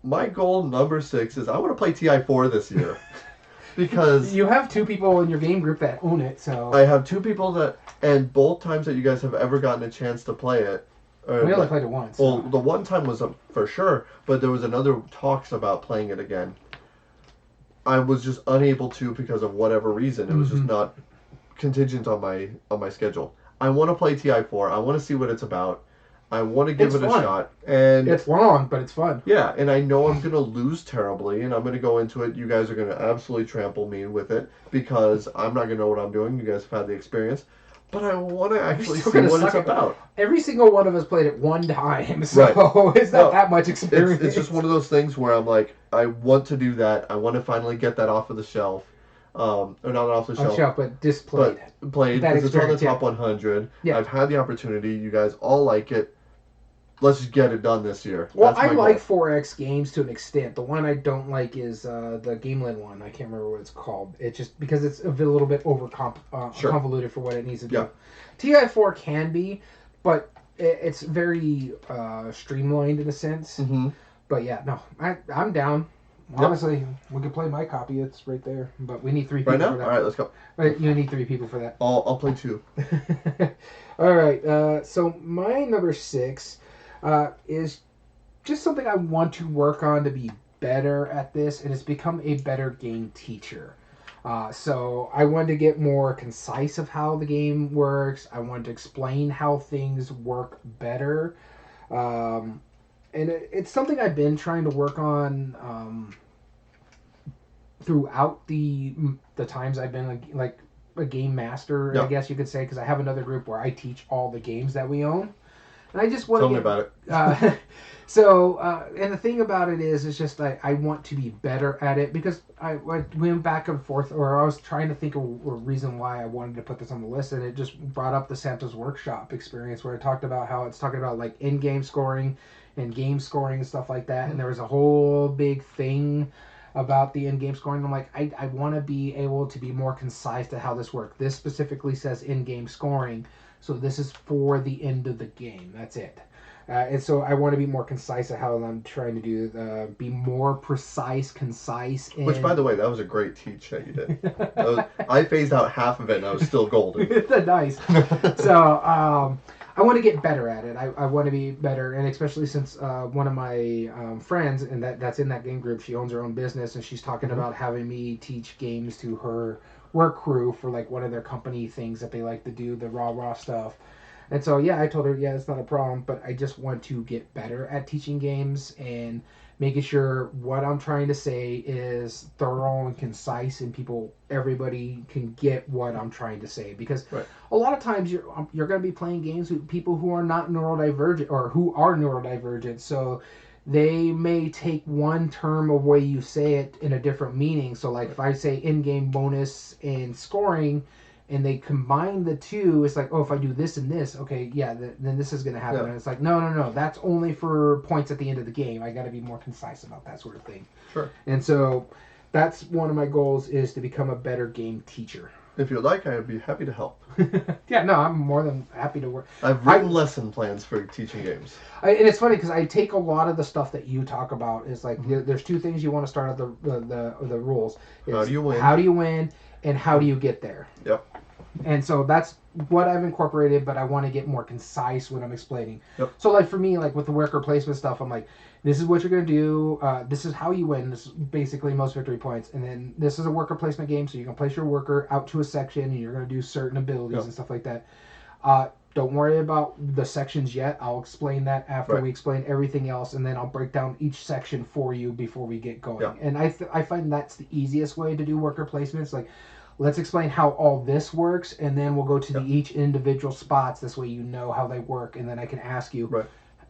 My goal, number 6, is I want to play TI4 this year. Because you have 2 people in your game group that own it, so I have 2 people that, and both times that you guys have ever gotten a chance to play it. We only played it once. Well, the one time was for sure, but there was another talks about playing it again. I was just unable to because of whatever reason. It was just not contingent on my schedule. I want to play TI4. I want to see what it's about. I want to give it a shot. And it's long, but it's fun. Yeah, and I know I'm going to lose terribly, and I'm going to go into it. You guys are going to absolutely trample me with it because I'm not going to know what I'm doing. You guys have had the experience. But I want to actually see what it's about. Every single one of us played it one time, so it's not that much experience. It's just one of those things where I'm like, I want to do that. I want to finally get that off of the shelf. Or not off the shelf. But displayed. But played, because it's on the top 100. Yeah. I've had the opportunity. You guys all like it. Let's just get it done this year. Well, I like 4X games to an extent. The one I don't like is the Gameland one. I can't remember what it's called. It's just because it's a little bit convoluted for what it needs to do. TI4 can be, but it's very streamlined in a sense. But yeah, no, I'm down. Honestly, we could play my copy. It's right there. But we need 3 people for that. All right, let's go. You need 3 people for that. I'll play 2. All right. So my number 6... is just something I want to work on to be better at this, and it's become a better game teacher. So I wanted to get more concise of how the game works. I wanted to explain how things work better. Um, and it's something I've been trying to work on throughout the times I've been like a game master, I Yeah. guess you could say, because I have another group where I teach all the games that we own, and I just want Tell to me get. about it. And the thing about it is, it's just like I want to be better at it because I went back and forth, or I was trying to think of a reason why I wanted to put this on the list, and it just brought up the Santa's Workshop experience where I talked about how it's talking about like in-game scoring and game scoring and stuff like that, and there was a whole big thing about the in-game scoring. I'm like, I want to be able to be more concise to how this works. This specifically says in-game scoring, so this is for the end of the game. That's it. And so I want to be more concise at how I'm trying to do, be more precise, concise. Which, by the way, that was a great teach that you did. I phased out half of it and I was still golden. Nice. So I want to get better at it. I want to be better, and especially since one of my friends, and that's in that game group, she owns her own business, and she's talking about having me teach games to her work crew for like one of their company things that they like to do, the raw stuff. And so, yeah, I told her, yeah, it's not a problem, but I just want to get better at teaching games and making sure what I'm trying to say is thorough and concise, and everybody can get what I'm trying to say. Because right. a lot of times you're going to be playing games with people who are not neurodivergent or who are neurodivergent, so they may take one term of way you say it in a different meaning. So, like, if I say in-game bonus and scoring, and they combine the two, it's like, oh, if I do this and this, okay, yeah, then this is going to happen. Yeah. And it's like, no, that's only for points at the end of the game. I got to be more concise about that sort of thing. Sure. And so that's one of my goals, is to become a better game teacher. If you'd like, I'd be happy to help. Yeah, no, I'm more than happy to work. I've written lesson plans for teaching games. And it's funny because I take a lot of the stuff that you talk about. Is like, there's two things you want to start out the rules. How do you win? How do you win, and how do you get there? Yep. And so that's what I've incorporated, but I want to get more concise when I'm explaining. Yep. So, like, for me, like with the worker placement stuff, I'm like, this is what you're going to do. This is how you win. This is basically most victory points. And then this is a worker placement game, so you can place your worker out to a section, and you're going to do certain abilities and stuff like that. Don't worry about the sections yet. I'll explain that after we explain everything else, and then I'll break down each section for you before we get going. Yeah. And I find that's the easiest way to do worker placements. Like, let's explain how all this works, and then we'll go to each individual spots. This way you know how they work, and then I can ask you,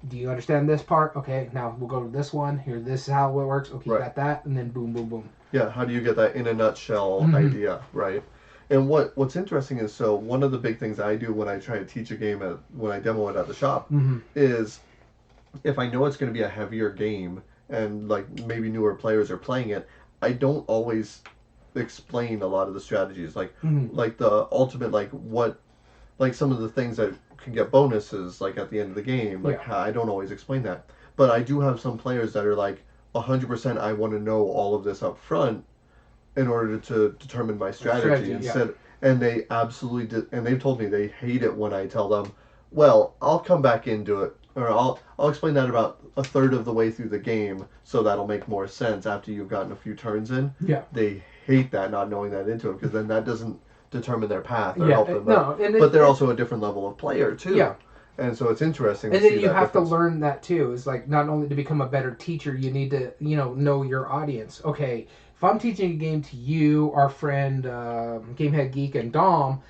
do you understand this part? Okay, now we'll go to this one. Here, this is how it works. Okay, you got that, and then boom, boom, boom. Yeah, how do you get that in a nutshell idea, right? And what's interesting is, so one of the big things I do when I try to teach a game, when I demo it at the shop, is if I know it's going to be a heavier game, and like maybe newer players are playing it, I don't always explain a lot of the strategies, like the ultimate, like some of the things that can get bonuses like at the end of the game, like I don't always explain that, but I do have some players that are like 100% I want to know all of this up front in order to determine my strategy instead. And they absolutely did, and they've told me they hate it when I tell them, well, I'll come back into it, or I'll explain that about a third of the way through the game, so that'll make more sense after you've gotten a few turns in. Yeah. They hate that, not knowing that into it, because then that doesn't determine their path or help them out. And but they're also a different level of player too. Yeah. And so it's interesting. And then you have to learn that too. It's like, not only to become a better teacher, you need to know your audience. Okay, if I'm teaching a game to you, our friend Gamehead Geek and Dom,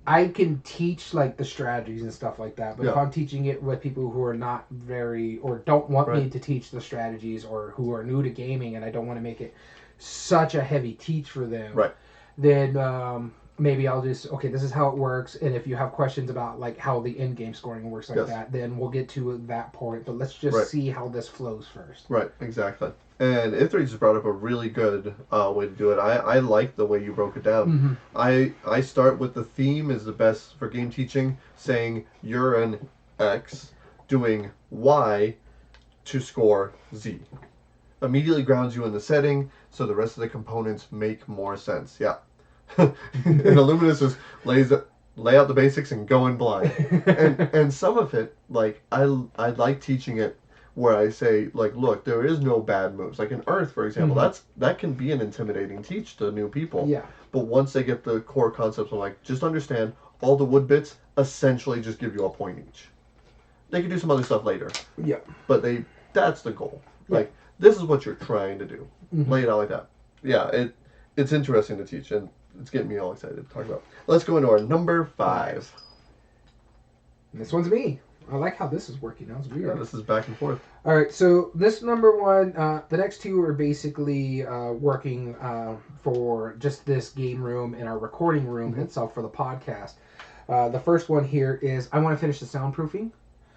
I can teach like the strategies and stuff like that. But if I'm teaching it with people who are not very, or don't want me to teach the strategies, or who are new to gaming, and I don't want to make it such a heavy teach for them, then maybe I'll just, okay, this is how it works, and if you have questions about like how the in-game scoring works like that, then we'll get to that point, but let's just see how this flows first. Right, exactly. And Ithri just brought up a really good way to do it. I like the way you broke it down. I start with the theme is the best for game teaching, saying you're an X doing Y to score Z. Immediately grounds you in the setting, so the rest of the components make more sense. Yeah. And Illuminous just lay out the basics and go in blind. And some of it, like I like teaching it where I say, like, look, there is no bad moves. Like in Earth, for example, that can be an intimidating teach to new people. Yeah. But once they get the core concepts, I'm like, just understand all the wood bits essentially just give you a point each. They can do some other stuff later. Yeah. But that's the goal. Yeah. Like, this is what you're trying to do. Lay it out like that. Yeah, it's interesting to teach, and it's getting me all excited to talk about. Let's go into our number 5. And this one's me. I like how this is working. That was weird. Yeah, this is back and forth. All right, so this number 1, the next 2 are basically working for just this game room and our recording room itself for the podcast. The first one here is I want to finish the soundproofing.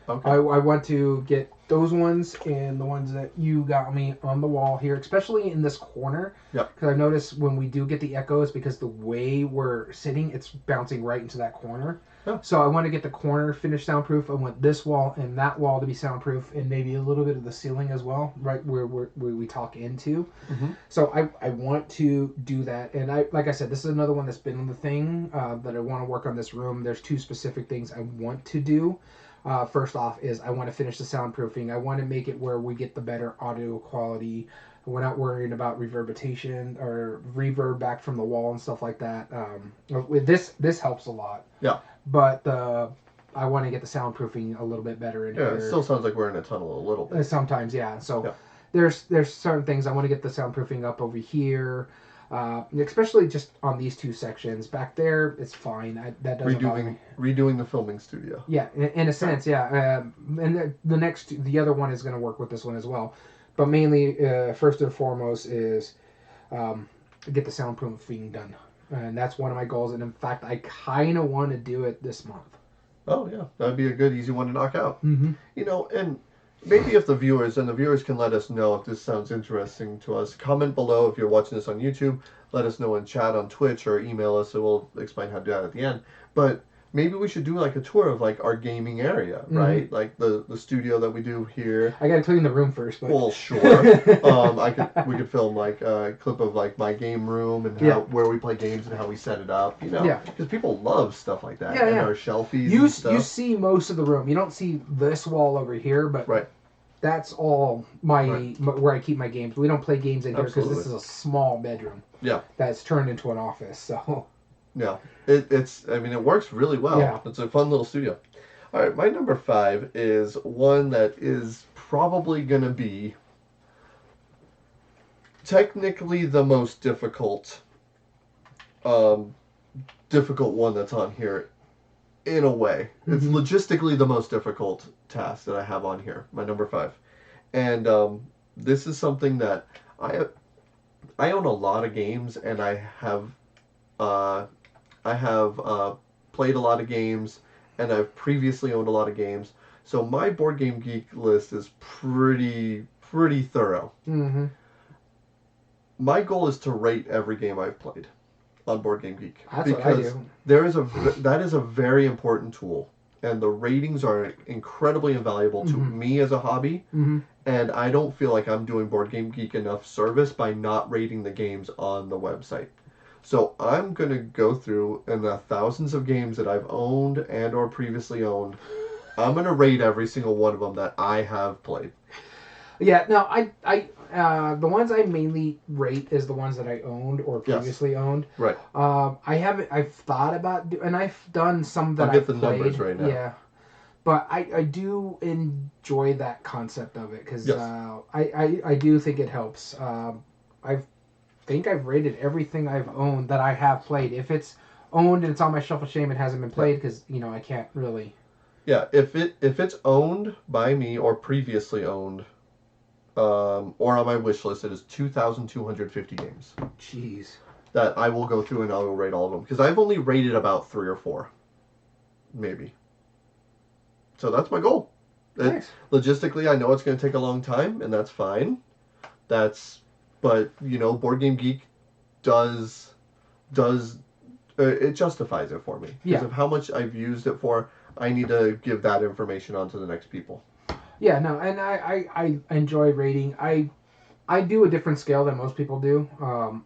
Okay. I want to get those ones and the ones that you got me on the wall here, especially in this corner. Yep. Because I've noticed when we do get the echoes, because the way we're sitting, it's bouncing right into that corner. Yeah. So I want to get the corner finished soundproof. I want this wall and that wall to be soundproof, and maybe a little bit of the ceiling as well, right where we talk into. Mm-hmm. So I want to do that, and like I said, this is another one that's been on the thing that I want to work on this room. There's 2 specific things I want to do. First off is I want to finish the soundproofing. I want to make it where we get the better audio quality. We're not worrying about reverberation or reverb back from the wall and stuff like that. With this helps a lot. Yeah. But I want to get the soundproofing a little bit better in here. Yeah, it still sounds like we're in a tunnel a little bit. Sometimes, yeah. So there's certain things I want to get the soundproofing up over here. Especially just on these 2 sections. Back there, it's fine. That doesn't bother me. Redoing the filming studio. Yeah, in a sense, yeah. And the other one is going to work with this one as well. But mainly, first and foremost, is get the soundproofing done. And that's one of my goals. And in fact, I kind of want to do it this month. Oh, yeah. That'd be a good, easy one to knock out. Mm-hmm. You know, and maybe if the viewers can let us know if this sounds interesting to us. Comment below if you're watching this on YouTube. Let us know in chat on Twitch or email us, and we'll explain how to do that at the end. But maybe we should do like a tour of like our gaming area, right? Mm-hmm. Like the studio that we do here. I gotta clean the room first. But... Well, sure. We could film like a clip of like my game room and where we play games and how we set it up. You know, because people love stuff like that. Yeah, and our shelfies. And stuff. You see most of the room. You don't see this wall over here, but that's all where I keep my games. We don't play games in here because this is a small bedroom. Yeah. That's turned into an office. So. Yeah, it works really well. Yeah. It's a fun little studio. All right, my number 5 is one that is probably going to be technically the most difficult one that's on here in a way. Mm-hmm. It's logistically the most difficult task that I have on here, my number 5. And this is something that I own a lot of games, and I have played a lot of games, and I've previously owned a lot of games. So my Board Game Geek list is pretty thorough. Mm-hmm. My goal is to rate every game I've played on Board Game Geek. That's what I do. That is a very important tool, and the ratings are incredibly invaluable to me as a hobby. Mm-hmm. And I don't feel like I'm doing Board Game Geek enough service by not rating the games on the website. So I'm going to go through, in the thousands of games that I've owned and or previously owned, I'm going to rate every single one of them that I have played. Yeah, no, the ones I mainly rate is the ones that I owned or previously owned. Right. I've thought about, and I've done some that I've played. I'll get the numbers right now. Yeah. But I do enjoy that concept of it, because I do think it helps. I think I've rated everything I've owned that I have played. If it's owned and it's on my shelf of shame, it hasn't been played, because I can't really. Yeah, if it's owned by me or previously owned, or on my wish list, it is 2,250 games. Jeez. That I will go through and I will rate all of them, because I've only rated about 3 or 4, maybe. So that's my goal. Nice. Logistically, I know it's going to take a long time, and that's fine. But Board Game Geek does it justifies it for me because of how much I've used it for. I need to give that information on to the next people. Yeah, no, and I enjoy rating. I I do a different scale than most people do.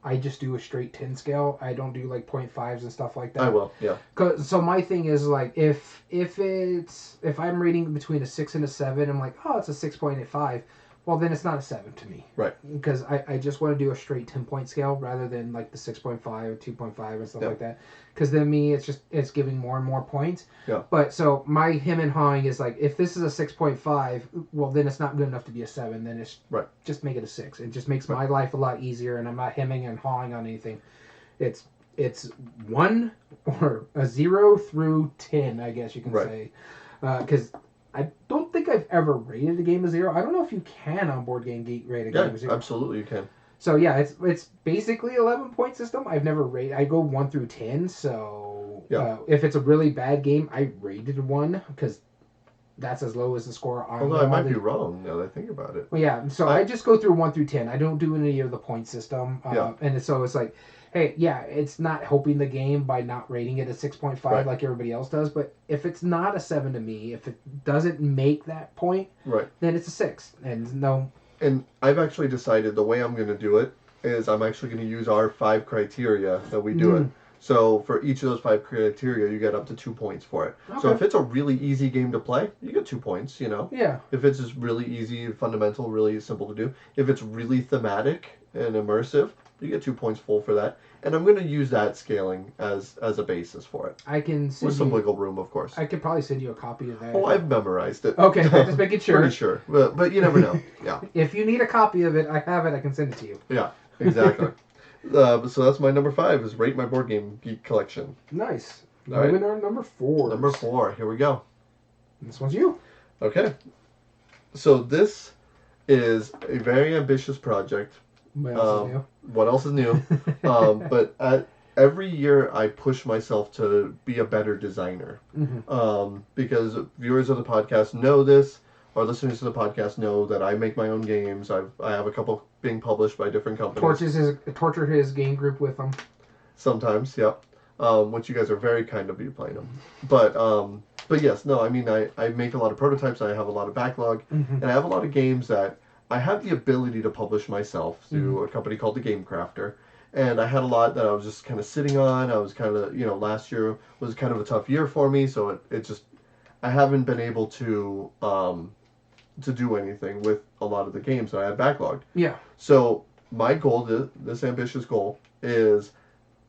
I just do a straight 10 scale. I don't do like 0.5s and stuff like that. I will, yeah. So my thing is like if I'm rating between a 6 and a 7, I'm like, oh, it's a 6.85. Well, then it's not a 7 to me. Right. Because I just want to do a straight 10-point scale rather than like the 6.5 or 2.5 and stuff like that. Because then it's giving more and more points. Yeah. But so my him and hawing is like, if this is a 6.5, well, then it's not good enough to be a 7. Then it's just make it a 6. It just makes my life a lot easier, and I'm not hemming and hawing on anything. It's 1 or a 0 through 10, I guess you can say. Because I don't think I've ever rated a game a 0. I don't know if you can on Board Game Geek rate a game a 0. Absolutely you can. So yeah, it's basically 11-point system. I've never rated. I go 1 through 10. So if it's a really bad game, I rated 1 because that's as low as the score on. Although I might be wrong now that I think about it. Well, yeah. So I just go through 1 through 10. I don't do any of the point system. And so it's like, hey, yeah, it's not helping the game by not rating it a 6.5 like everybody else does. But if it's not a 7 to me, if it doesn't make that point, then it's a 6. And no. And I've actually decided the way I'm going to do it is I'm actually going to use our 5 criteria that we do it. So for each of those 5 criteria, you get up to 2 points for it. Okay. So if it's a really easy game to play, you get 2 points, you know? Yeah. If it's just really easy, fundamental, really simple to do. If it's really thematic and immersive, you get 2 points full for that. And I'm going to use that scaling as a basis for it. I can send with some wiggle room, of course. I could probably send you a copy of that. Oh, I've memorized it. Okay, just making sure. Pretty sure. But you never know. Yeah. If you need a copy of it, I have it. I can send it to you. Yeah, exactly. So that's my number 5 is Rate My Board Game Geek Collection. Nice. Moving on, number 4. Number 4. Here we go. This one's you. Okay. So this is a very ambitious project. What else is new? What else is new? But every year I push myself to be a better designer. Because viewers of the podcast know this, or listeners to the podcast know that I make my own games. I have a couple being published by different companies. Torture his game group with them. Sometimes, yep. Which you guys are very kind of you playing them. But yes, no, I mean, I make a lot of prototypes, I have a lot of backlog, and I have a lot of games that I have the ability to publish myself through a company called The Game Crafter. And I had a lot that I was just kind of sitting on. I was kind of, last year was kind of a tough year for me, so it just, I haven't been able to do anything with a lot of the games that I had backlogged. Yeah. So my goal, this ambitious goal, is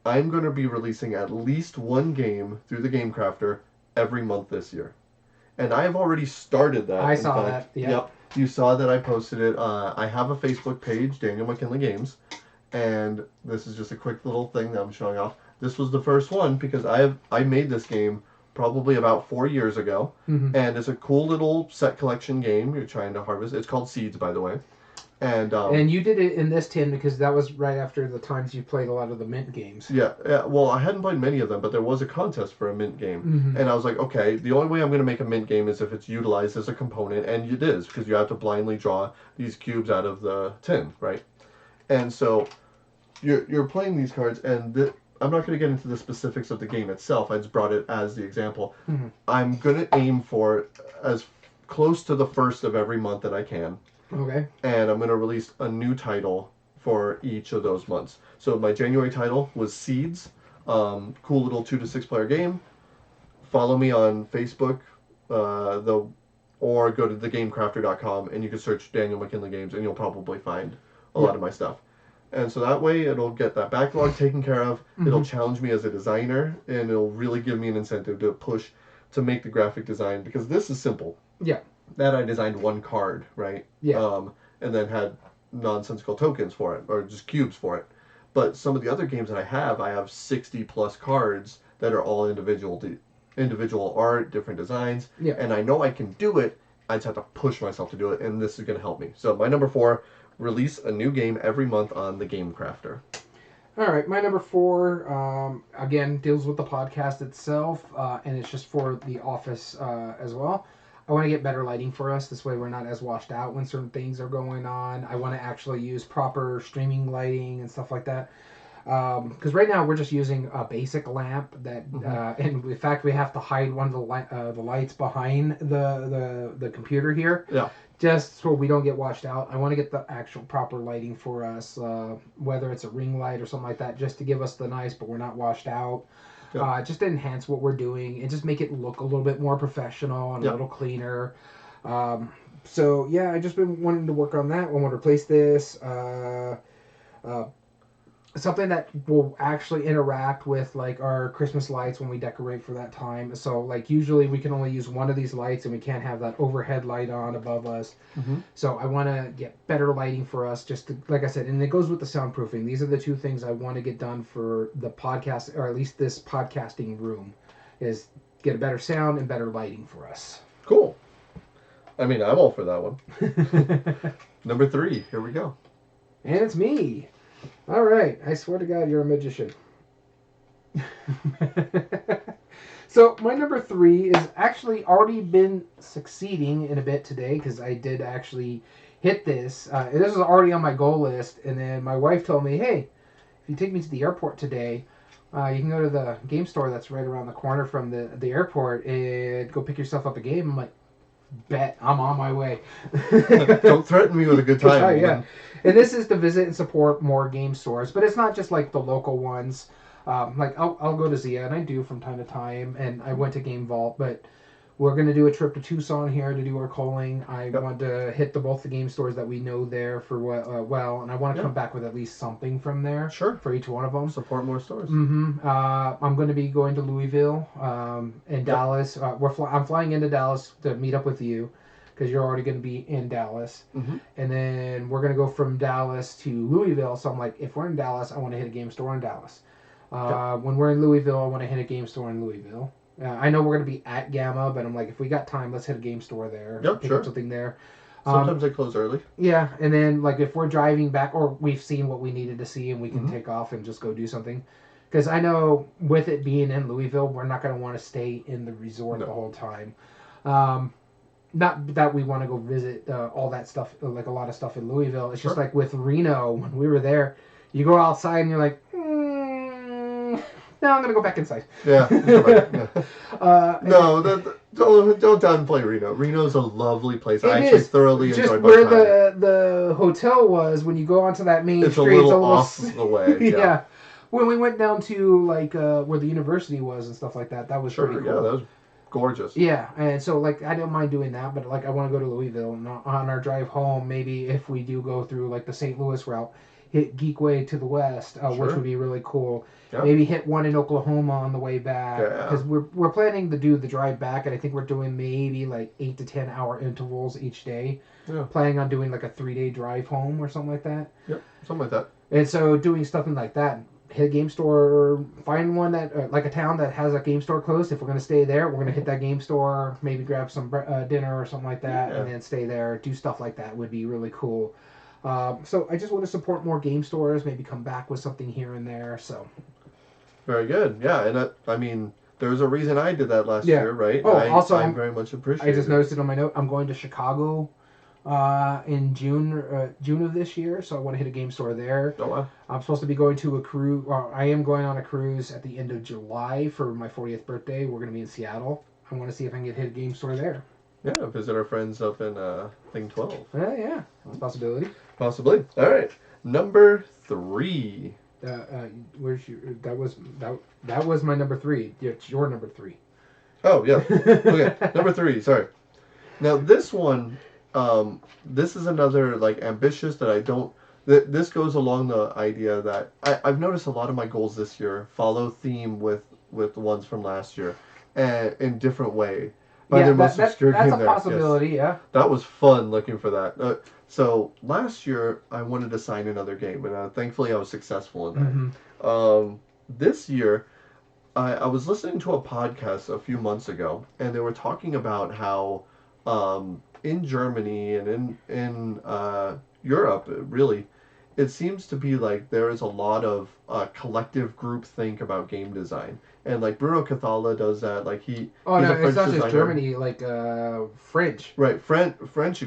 I'm going to be releasing at least one game through the Game Crafter every month this year. And I have already started that. I saw that, yeah. Yep. You saw that I posted it. I have a Facebook page, Daniel McKinley Games. And this is just a quick little thing that I'm showing off. This was the first one because I made this game probably about 4 years ago. And it's a cool little set collection game you're trying to harvest. It's called Seeds, by the way. And you did it in this tin because that was right after the times you played a lot of the Mint games. Yeah. Well, I hadn't played many of them, but there was a contest for a Mint game. And I was like, okay, the only way I'm going to make a Mint game is if it's utilized as a component, and it is, because you have to blindly draw these cubes out of the tin, right? And so you're playing these cards, and I'm not going to get into the specifics of the game itself. I just brought it as the example. I'm going to aim for as close to the first of every month that I can. Okay. And I'm going to release a new title for each of those months. So my January title was Seeds. Cool little 2 to 6 player game. Follow me on Facebook, or go to thegamecrafter.com and you can search Daniel McKinley Games and you'll probably find a lot of my stuff. And so that way it'll get that backlog taken care of. It'll challenge me as a designer, and it'll really give me an incentive to push to make the graphic design, because this is simple. Yeah. That I designed one card, right? Yeah. And then had nonsensical tokens for it, or just cubes for it. But some of the other games that I have 60 plus cards that are all individual art, different designs. Yeah. And I know I can do it. I just have to push myself to do it, and this is going to help me. So my number 4, release a new game every month on the Game Crafter. All right, my number 4, again, deals with the podcast itself, and it's just for the office as well. I want to get better lighting for us. This way we're not as washed out when certain things are going on. I want to actually use proper streaming lighting and stuff like that. Because right now we're just using a basic lamp that, and in fact we have to hide one of the lights behind the computer here, Yeah. just so we don't get washed out. I want to get the actual proper lighting for us, whether it's a ring light or something like that, just to give us the nice, but we're not washed out. Yeah. Just to enhance what we're doing and just make it look a little bit more professional and a little cleaner. So yeah, I just been wanting to work on that. I want to replace this. Something that will actually interact with like our Christmas lights when we decorate for that time. So like usually we can only use one of these lights and we can't have that overhead light on above us. So I want to get better lighting for us, just to, like I said, and it goes with the soundproofing. These are the two things I want to get done for the podcast, or at least this podcasting room, is get a better sound and better lighting for us. Cool. I mean, I'm all for that one. Number 3. Here we go. And it's me. All right. I swear to God, you're a magician. So my number 3 is actually already been succeeding in a bit today, because I did actually hit this. This is already on my goal list, and then my wife told me, hey, if you take me to the airport today, you can go to the game store that's right around the corner from the airport and go pick yourself up a game. I'm like, bet, I'm on my way. Don't threaten me with a good time. Yeah. And this is to visit and support more game stores, but it's not just like the local ones. Like I'll go to Zia, and I do from time to time, and I went to Game Vault, but we're going to do a trip to Tucson here to do our calling. I want to hit both the game stores that we know there for and I want to come back with at least something from there. Sure. For each one of them. Support more stores. I'm going to be going to Louisville and Dallas. I'm flying into Dallas to meet up with you, because you're already going to be in Dallas. And then we're going to go from Dallas to Louisville. So I'm like, if we're in Dallas, I want to hit a game store in Dallas. When we're in Louisville, I want to hit a game store in Louisville. I know we're going to be at Gamma, but I'm like, if we got time, let's hit a game store there. Pick up something there. Sometimes they close early. Yeah, and then like if we're driving back, or we've seen what we needed to see, and we can take off and just go do something. Because I know with it being in Louisville, we're not going to want to stay in the resort the whole time. Not that we want to go visit all that stuff, like a lot of stuff in Louisville. It's just like with Reno, when we were there, you go outside and you're like, no, I'm going to go back inside. Yeah. No, don't downplay Reno. Reno's a lovely place. I actually thoroughly enjoyed my time. Just where the hotel was, when you go onto that main street, it's a little off the way. Yeah. When we went down to like where the university was and stuff like that, that was pretty cool. Yeah, that was gorgeous. Yeah, and so like I don't mind doing that, but like I want to go to Louisville, and on our drive home, maybe if we do go through like the St. Louis route, hit Geekway to the west, which would be really cool. Yeah. Maybe hit one in Oklahoma on the way back, because we're planning to do the drive back, and I think we're doing maybe like 8 to 10 hour intervals each day. Yeah. Planning on doing like a 3-day drive home or something like that. Yep, something like that. And so doing something like that. Hit a game store, find one that, like a town that has a game store close. If we're going to stay there, we're going to hit that game store, maybe grab some dinner or something like that, and then stay there. Do stuff like that would be really cool. So I just want to support more game stores, maybe come back with something here and there. So very good. Yeah, and I mean, there's a reason I did that last year, right? Oh, also, I very much appreciate it. I just noticed it on my note. I'm going to Chicago in June of this year, so I want to hit a game store there. Oh wow! I'm supposed to be going to a cruise. I am going on a cruise at the end of July for my 40th birthday. We're going to be in Seattle. I want to see if I can hit a game store there. Yeah, visit our friends up in Thing 12. Yeah, that's a possibility. Possibly. All right, number 3. Where's your? That was my number 3. It's your number 3. Oh yeah. Okay, number 3. Sorry. Now this one. This is another like ambitious that I don't. This goes along the idea that I've noticed a lot of my goals this year follow theme with the ones from last year, and in different way. That's a possibility. Yes. Yeah. That was fun looking for that. So last year I wanted to sign another game, and thankfully I was successful in that. This year, I was listening to a podcast a few months ago, and they were talking about how. In Germany and in Europe, really, it seems to be like there is a lot of collective group think about game design, and like Bruno Cathala does that. Like he's no, it's not just Germany, like French. Right, French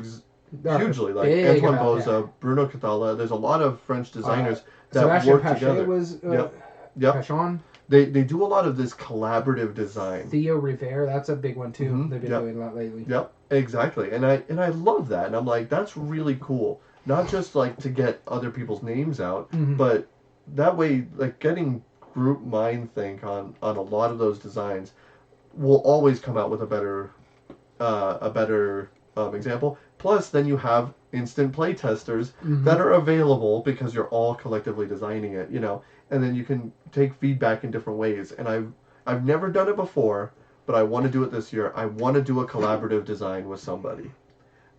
hugely. Like big Antoine about Boza, Bruno Cathala. There's a lot of French designers that Sebastian work Pache together. was Yep. Pachon. They do a lot of this collaborative design. Theo Rivera, that's a big one too. Mm-hmm. They've been doing a lot lately. Yep, exactly. And I love that. And I'm like, that's really cool. Not just like to get other people's names out, but that way, like getting group mind think on a lot of those designs will always come out with a better example. Plus, then you have instant play testers that are available because you're all collectively designing it, and then you can take feedback in different ways. And I've never done it before, but I want to do it this year. I want to do a collaborative design with somebody.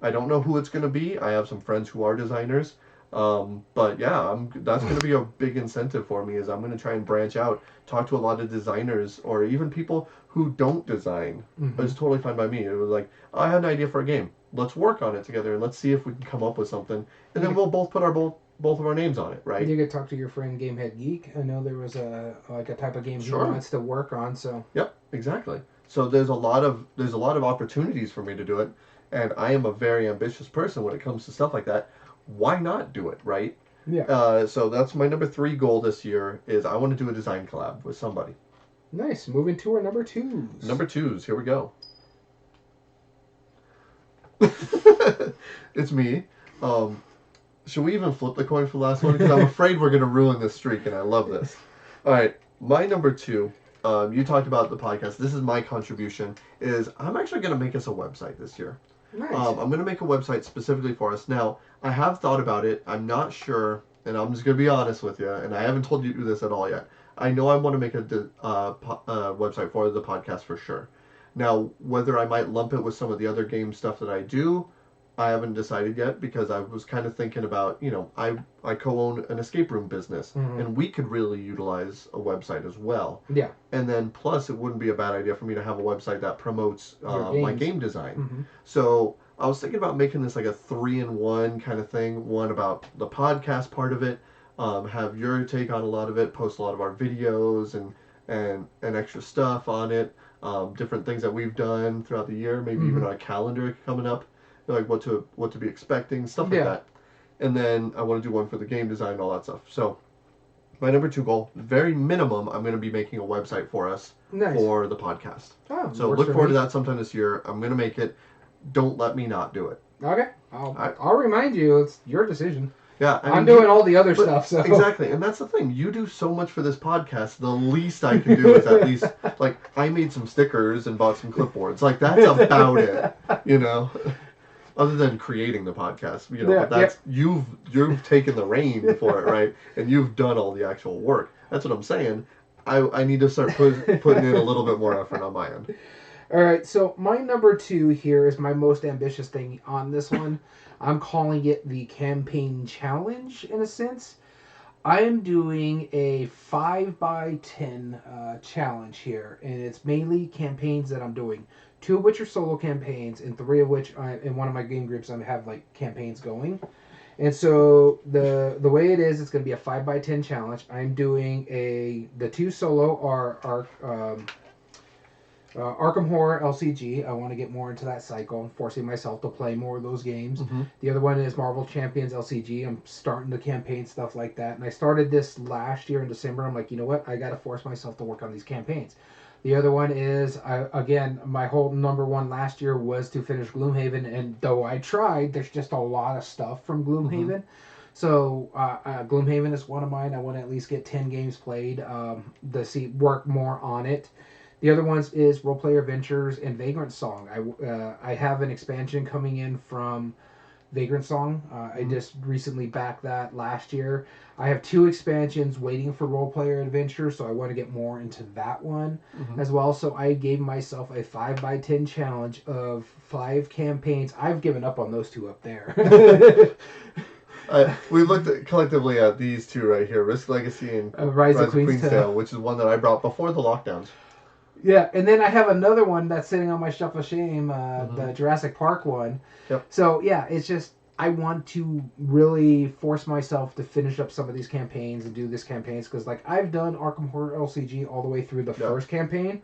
I don't know who it's going to be. I have some friends who are designers. But yeah, that's going to be a big incentive for me is I'm going to try and branch out, talk to a lot of designers or even people who don't design. It's totally fine by me. It was like, I had an idea for a game. Let's work on it together and let's see if we can come up with something. And then we'll both put both of our names on it, right? You could talk to your friend Gamehead Geek. I know there was a type of game he wants to work on. So yep, exactly. So there's a lot of opportunities for me to do it, and I am a very ambitious person when it comes to stuff like that. Why not do it, right? Yeah. So that's my number 3 goal this year is I want to do a design collab with somebody. Nice. Moving to our number 2s. Number 2s. Here we go. It's me. Should we even flip the coin for the last one? Because I'm afraid we're going to ruin this streak, and I love this. All right. My number 2. You talked about the podcast. This is my contribution. Is I'm actually going to make us a website this year. Nice. I'm going to make a website specifically for us. Now, I have thought about it. I'm not sure, and I'm just going to be honest with you, and I haven't told you this at all yet. I know I want to make a website for the podcast for sure. Now, whether I might lump it with some of the other game stuff that I do, I haven't decided yet because I was kind of thinking about, I co-own an escape room business, and we could really utilize a website as well. Yeah. And then plus, it wouldn't be a bad idea for me to have a website that promotes my game design. So I was thinking about making this like a 3-in-1 kind of thing. One about the podcast part of it, have your take on a lot of it, post a lot of our videos and extra stuff on it, different things that we've done throughout the year, maybe even on a calendar coming up. Like what to be expecting, stuff like that. And then I want to do one for the game design, all that stuff. So my number 2 goal, very minimum, I'm going to be making a website for us for the podcast. Oh, so look forward to that sometime this year. I'm going to make it. Don't let me not do it. Okay. I'll remind you. It's your decision. Yeah, I'm doing all the other stuff. So exactly, and that's the thing. You do so much for this podcast. The least I can do is at least like I made some stickers and bought some clipboards. Like that's about it. Other than creating the podcast, but that's you've taken the reign for it, right? And you've done all the actual work. That's what I'm saying. I need to start putting in a little bit more effort on my end. All right, so my number 2 here is my most ambitious thing on this one. I'm calling it the campaign challenge in a sense. I am doing a 5x10 challenge here, and it's mainly campaigns that I'm doing. 2 of which are solo campaigns, and 3 of which in one of my game groups I have like campaigns going. And so the way it is, it's going to be a 5x10 challenge. I'm doing the 2 solo are Arkham Horror LCG. I want to get more into that cycle. I'm forcing myself to play more of those games. The other one is Marvel Champions LCG. I'm starting the campaign stuff like that. And I started this last year in December. I'm like, you know what? I got to force myself to work on these campaigns. The other one is, again, my whole number 1 last year was to finish Gloomhaven. And though I tried, there's just a lot of stuff from Gloomhaven. So Gloomhaven is one of mine. I want to at least get 10 games played to work more on it. The other ones is Role Player Adventures and Vagrant Song. I have an expansion coming in from Vagrant Song. I just recently backed that last year. I have 2 expansions waiting for Role Player Adventure, so I want to get more into that one as well. So I gave myself a 5x10 challenge of 5 campaigns. I've given up on those 2 up there. We looked collectively at these 2 right here, Risk Legacy and Rise of Queen's Tale, which is one that I brought before the lockdowns. Yeah, and then I have another one that's sitting on my shelf of shame, the Jurassic Park one. Yep. So, yeah, it's just, I want to really force myself to finish up some of these campaigns and do these campaigns, because, like, I've done Arkham Horror LCG all the way through the first campaign,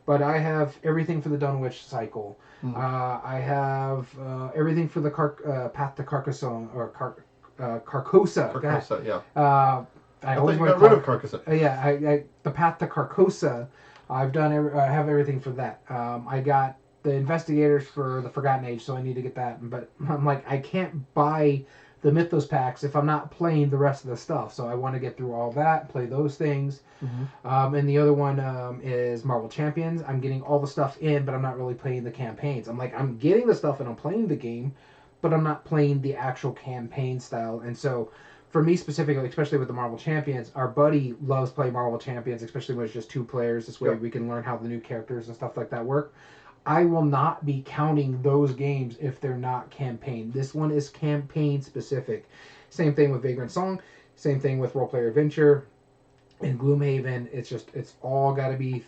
But I have everything for the Dunwich cycle. I have everything for the Path to Carcassonne or Carcosa. Carcosa, yeah. I thought always you want got to rid call of Carcosa. the Path to Carcosa. I've done. I have everything for that. I got the Investigators for the Forgotten Age, so I need to get that. But I'm like, I can't buy the Mythos packs if I'm not playing the rest of the stuff. So I want to get through all that, play those things. And the other one is Marvel Champions. I'm getting all the stuff in, but I'm not really playing the campaigns. I'm like, I'm getting the stuff and I'm playing the game, but I'm not playing the actual campaign style. And so, for me specifically, especially with the Marvel Champions, our buddy loves playing Marvel Champions, especially when it's just 2 players. This way we can learn how the new characters and stuff like that work. I will not be counting those games if they're not campaign. This one is campaign specific. Same thing with Vagrant Song. Same thing with Role Player Adventure. In Gloomhaven, it's all got to be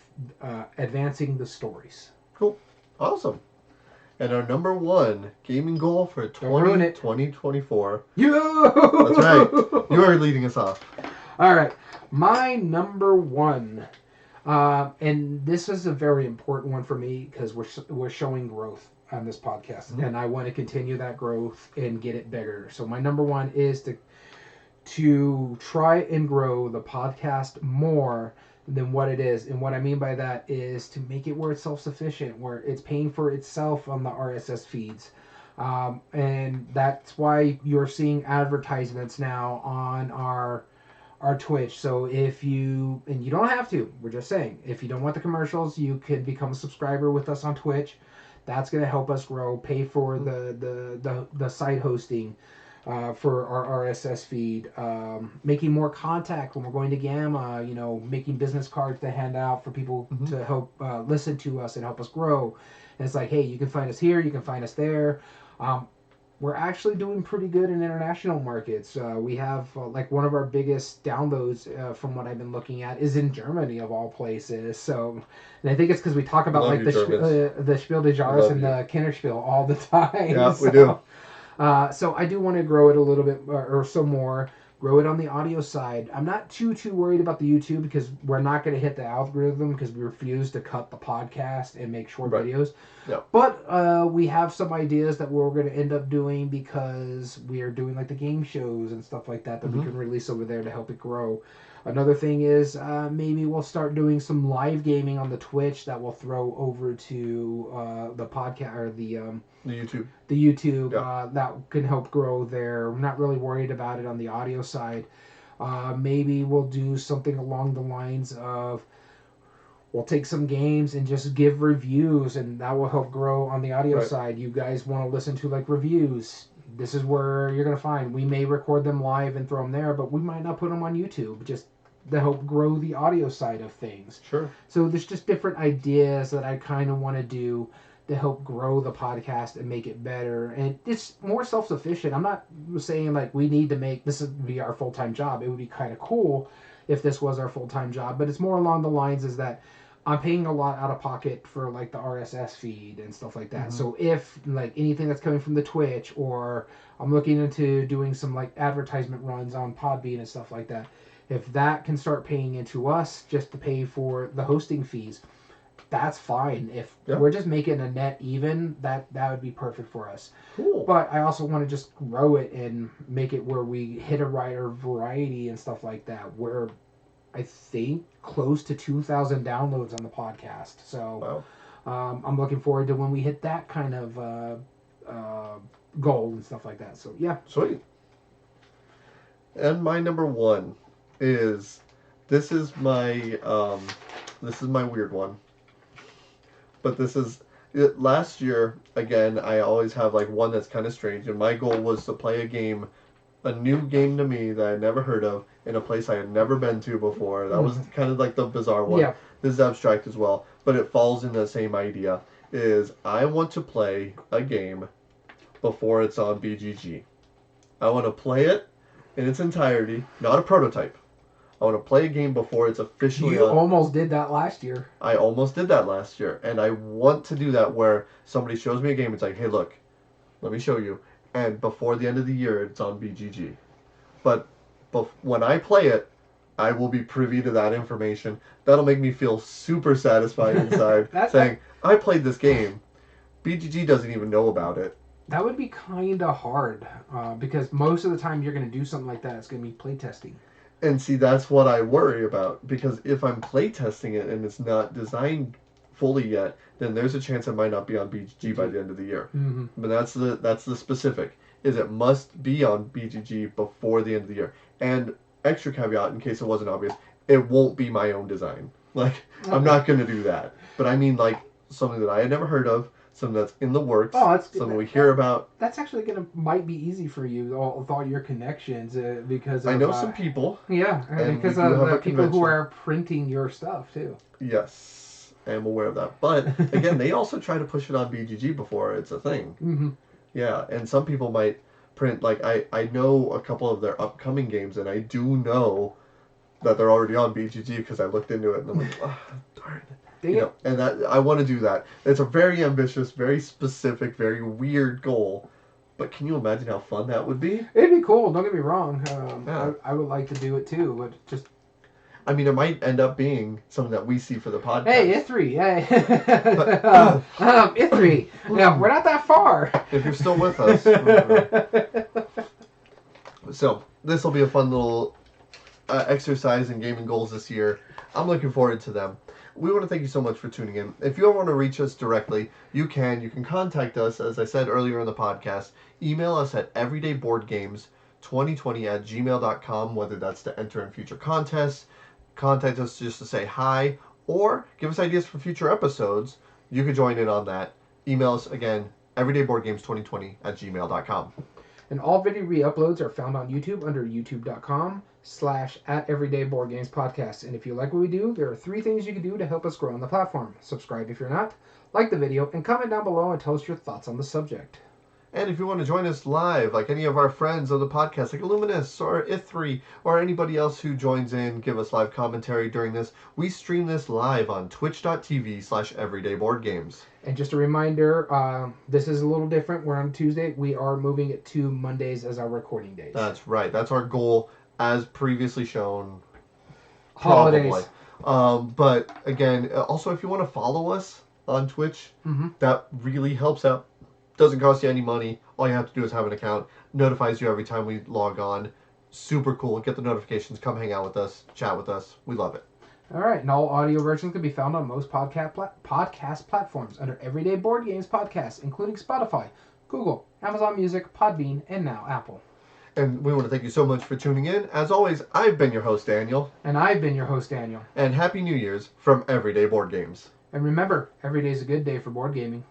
advancing the stories. Cool. Awesome. And our number 1 gaming goal for 2024. Yeah! That's right. You are leading us off. All right. My number 1. And this is a very important one for me because we're showing growth on this podcast. And I want to continue that growth and get it bigger. So my number 1 is to try and grow the podcast more than what it is. And what I mean by that is to make it where it's self-sufficient, where it's paying for itself on the RSS feeds. And that's why you're seeing advertisements now on our Twitch. So if you, and you don't have to, we're just saying, if you don't want the commercials, you can become a subscriber with us on Twitch. That's going to help us grow, pay for the site hosting. For our RSS feed, making more contact when we're going to Gamma, making business cards to hand out for people to help listen to us and help us grow. And it's like, hey, you can find us here, you can find us there. We're actually doing pretty good in international markets. We have like one of our biggest downloads from what I've been looking at is in Germany of all places. So, and I think it's because we talk about like the Spiel des Jahres and the Kinderspiel all the time. Yeah, we do. So I do want to grow it a little bit or so more. Grow it on the audio side. I'm not too worried about the YouTube because we're not going to hit the algorithm because we refuse to cut the podcast and make short videos. Yeah. But we have some ideas that we're going to end up doing because we are doing like the game shows and stuff like that we can release over there to help it grow. Another thing is maybe we'll start doing some live gaming on the Twitch that we'll throw over to the podcast or the YouTube. The YouTube that can help grow there. I'm not really worried about it on the audio side. Maybe we'll do something along the lines of we'll take some games and just give reviews, and that will help grow on the audio side. You guys want to listen to like reviews? This is where you're going to find. We may record them live and throw them there, but we might not put them on YouTube just to help grow the audio side of things. Sure. So there's just different ideas that I kind of want to do to help grow the podcast and make it better. And it's more self-sufficient. I'm not saying like we need to make this be our full-time job. It would be kind of cool if this was our full-time job, but it's more along the lines is that I'm paying a lot out of pocket for like the RSS feed and stuff like that. So if like anything that's coming from the Twitch, or I'm looking into doing some like advertisement runs on Podbean and stuff like that, if that can start paying into us just to pay for the hosting fees, that's fine. If we're just making a net even, that would be perfect for us. Cool. But I also want to just grow it and make it where we hit a wider variety and stuff like that, where I think close to 2,000 downloads on the podcast. So I'm looking forward to when we hit that kind of goal and stuff like that. So yeah. Sweet. And my number 1 is this is my weird one. But this is last year again. I always have like one that's kind of strange, and my goal was to play a new game to me that I never heard of in a place I had never been to before. That was kind of like the bizarre one. Yeah. This is abstract as well, but it falls in the same idea. Is I want to play a game before it's on BGG. I want to play it in its entirety, not a prototype. I want to play a game before it's officially You almost did that last year. I almost did that last year, and I want to do that where somebody shows me a game, it's like, hey, look, let me show you, and before the end of the year, it's on BGG. But when I play it, I will be privy to that information. That'll make me feel super satisfied inside, saying, I played this game. BGG doesn't even know about it. That would be kind of hard, because most of the time you're going to do something like that, it's going to be playtesting. And see, that's what I worry about, because if I'm playtesting it and it's not designed fully yet, then there's a chance it might not be on BGG by the end of the year. Mm-hmm. But that's the specific, is it must be on BGG before the end of the year. And extra caveat, in case it wasn't obvious, it won't be my own design. Like, okay. I'm not going to do that. But I mean, like, something that I had never heard of, something that's in the works, something we hear about. That's actually might be easy for you with all your connections, because I know some people. Yeah, because of the people who are printing your stuff too. Yes, I am aware of that. But again, they also try to push it on BGG before it's a thing. Mm-hmm. Yeah, and some people might print, like, I know a couple of their upcoming games, and I do know that they're already on BGG because I looked into it and I'm like, oh, darn it. You know, and that I want to do that. It's a very ambitious, very specific, very weird goal. But can you imagine how fun that would be? It'd be cool. Don't get me wrong. I would like to do it too, but just. I mean, it might end up being something that we see for the podcast. Hey, I3. Hey. I3. Yeah, we're not that far. If you're still with us. So, this will be a fun little exercise in gaming goals this year. I'm looking forward to them. We want to thank you so much for tuning in. If you ever want to reach us directly, you can. You can contact us, as I said earlier in the podcast. Email us at everydayboardgames2020@gmail.com, whether that's to enter in future contests, contact us just to say hi, or give us ideas for future episodes. You can join in on that. Email us again, everydayboardgames2020@gmail.com. And all video re-uploads are found on YouTube under youtube.com/@everydayboardgamespodcast. And if you like what we do, there are 3 things you can do to help us grow on the platform. Subscribe if you're not, like the video, and comment down below and tell us your thoughts on the subject. And if you want to join us live, like any of our friends of the podcast, like Illuminous or I3, or anybody else who joins in, give us live commentary during this, we stream this live on twitch.tv/everydayboardgames. And just a reminder, this is a little different. We're on Tuesday. We are moving it to Mondays as our recording days. That's right. That's our goal, as previously shown. Holidays. Probably. But again, also if you want to follow us on Twitch, that really helps out. Doesn't cost you any money. All you have to do is have an account. Notifies you every time we log on. Super cool. Get the notifications. Come hang out with us. Chat with us. We love it. All right. And all audio versions can be found on most podcast platforms under Everyday Board Games Podcast, including Spotify, Google, Amazon Music, Podbean, and now Apple. And we want to thank you so much for tuning in. As always, I've been your host, Daniel. And I've been your host, Daniel. And Happy New Year's from Everyday Board Games. And remember, every day is a good day for board gaming.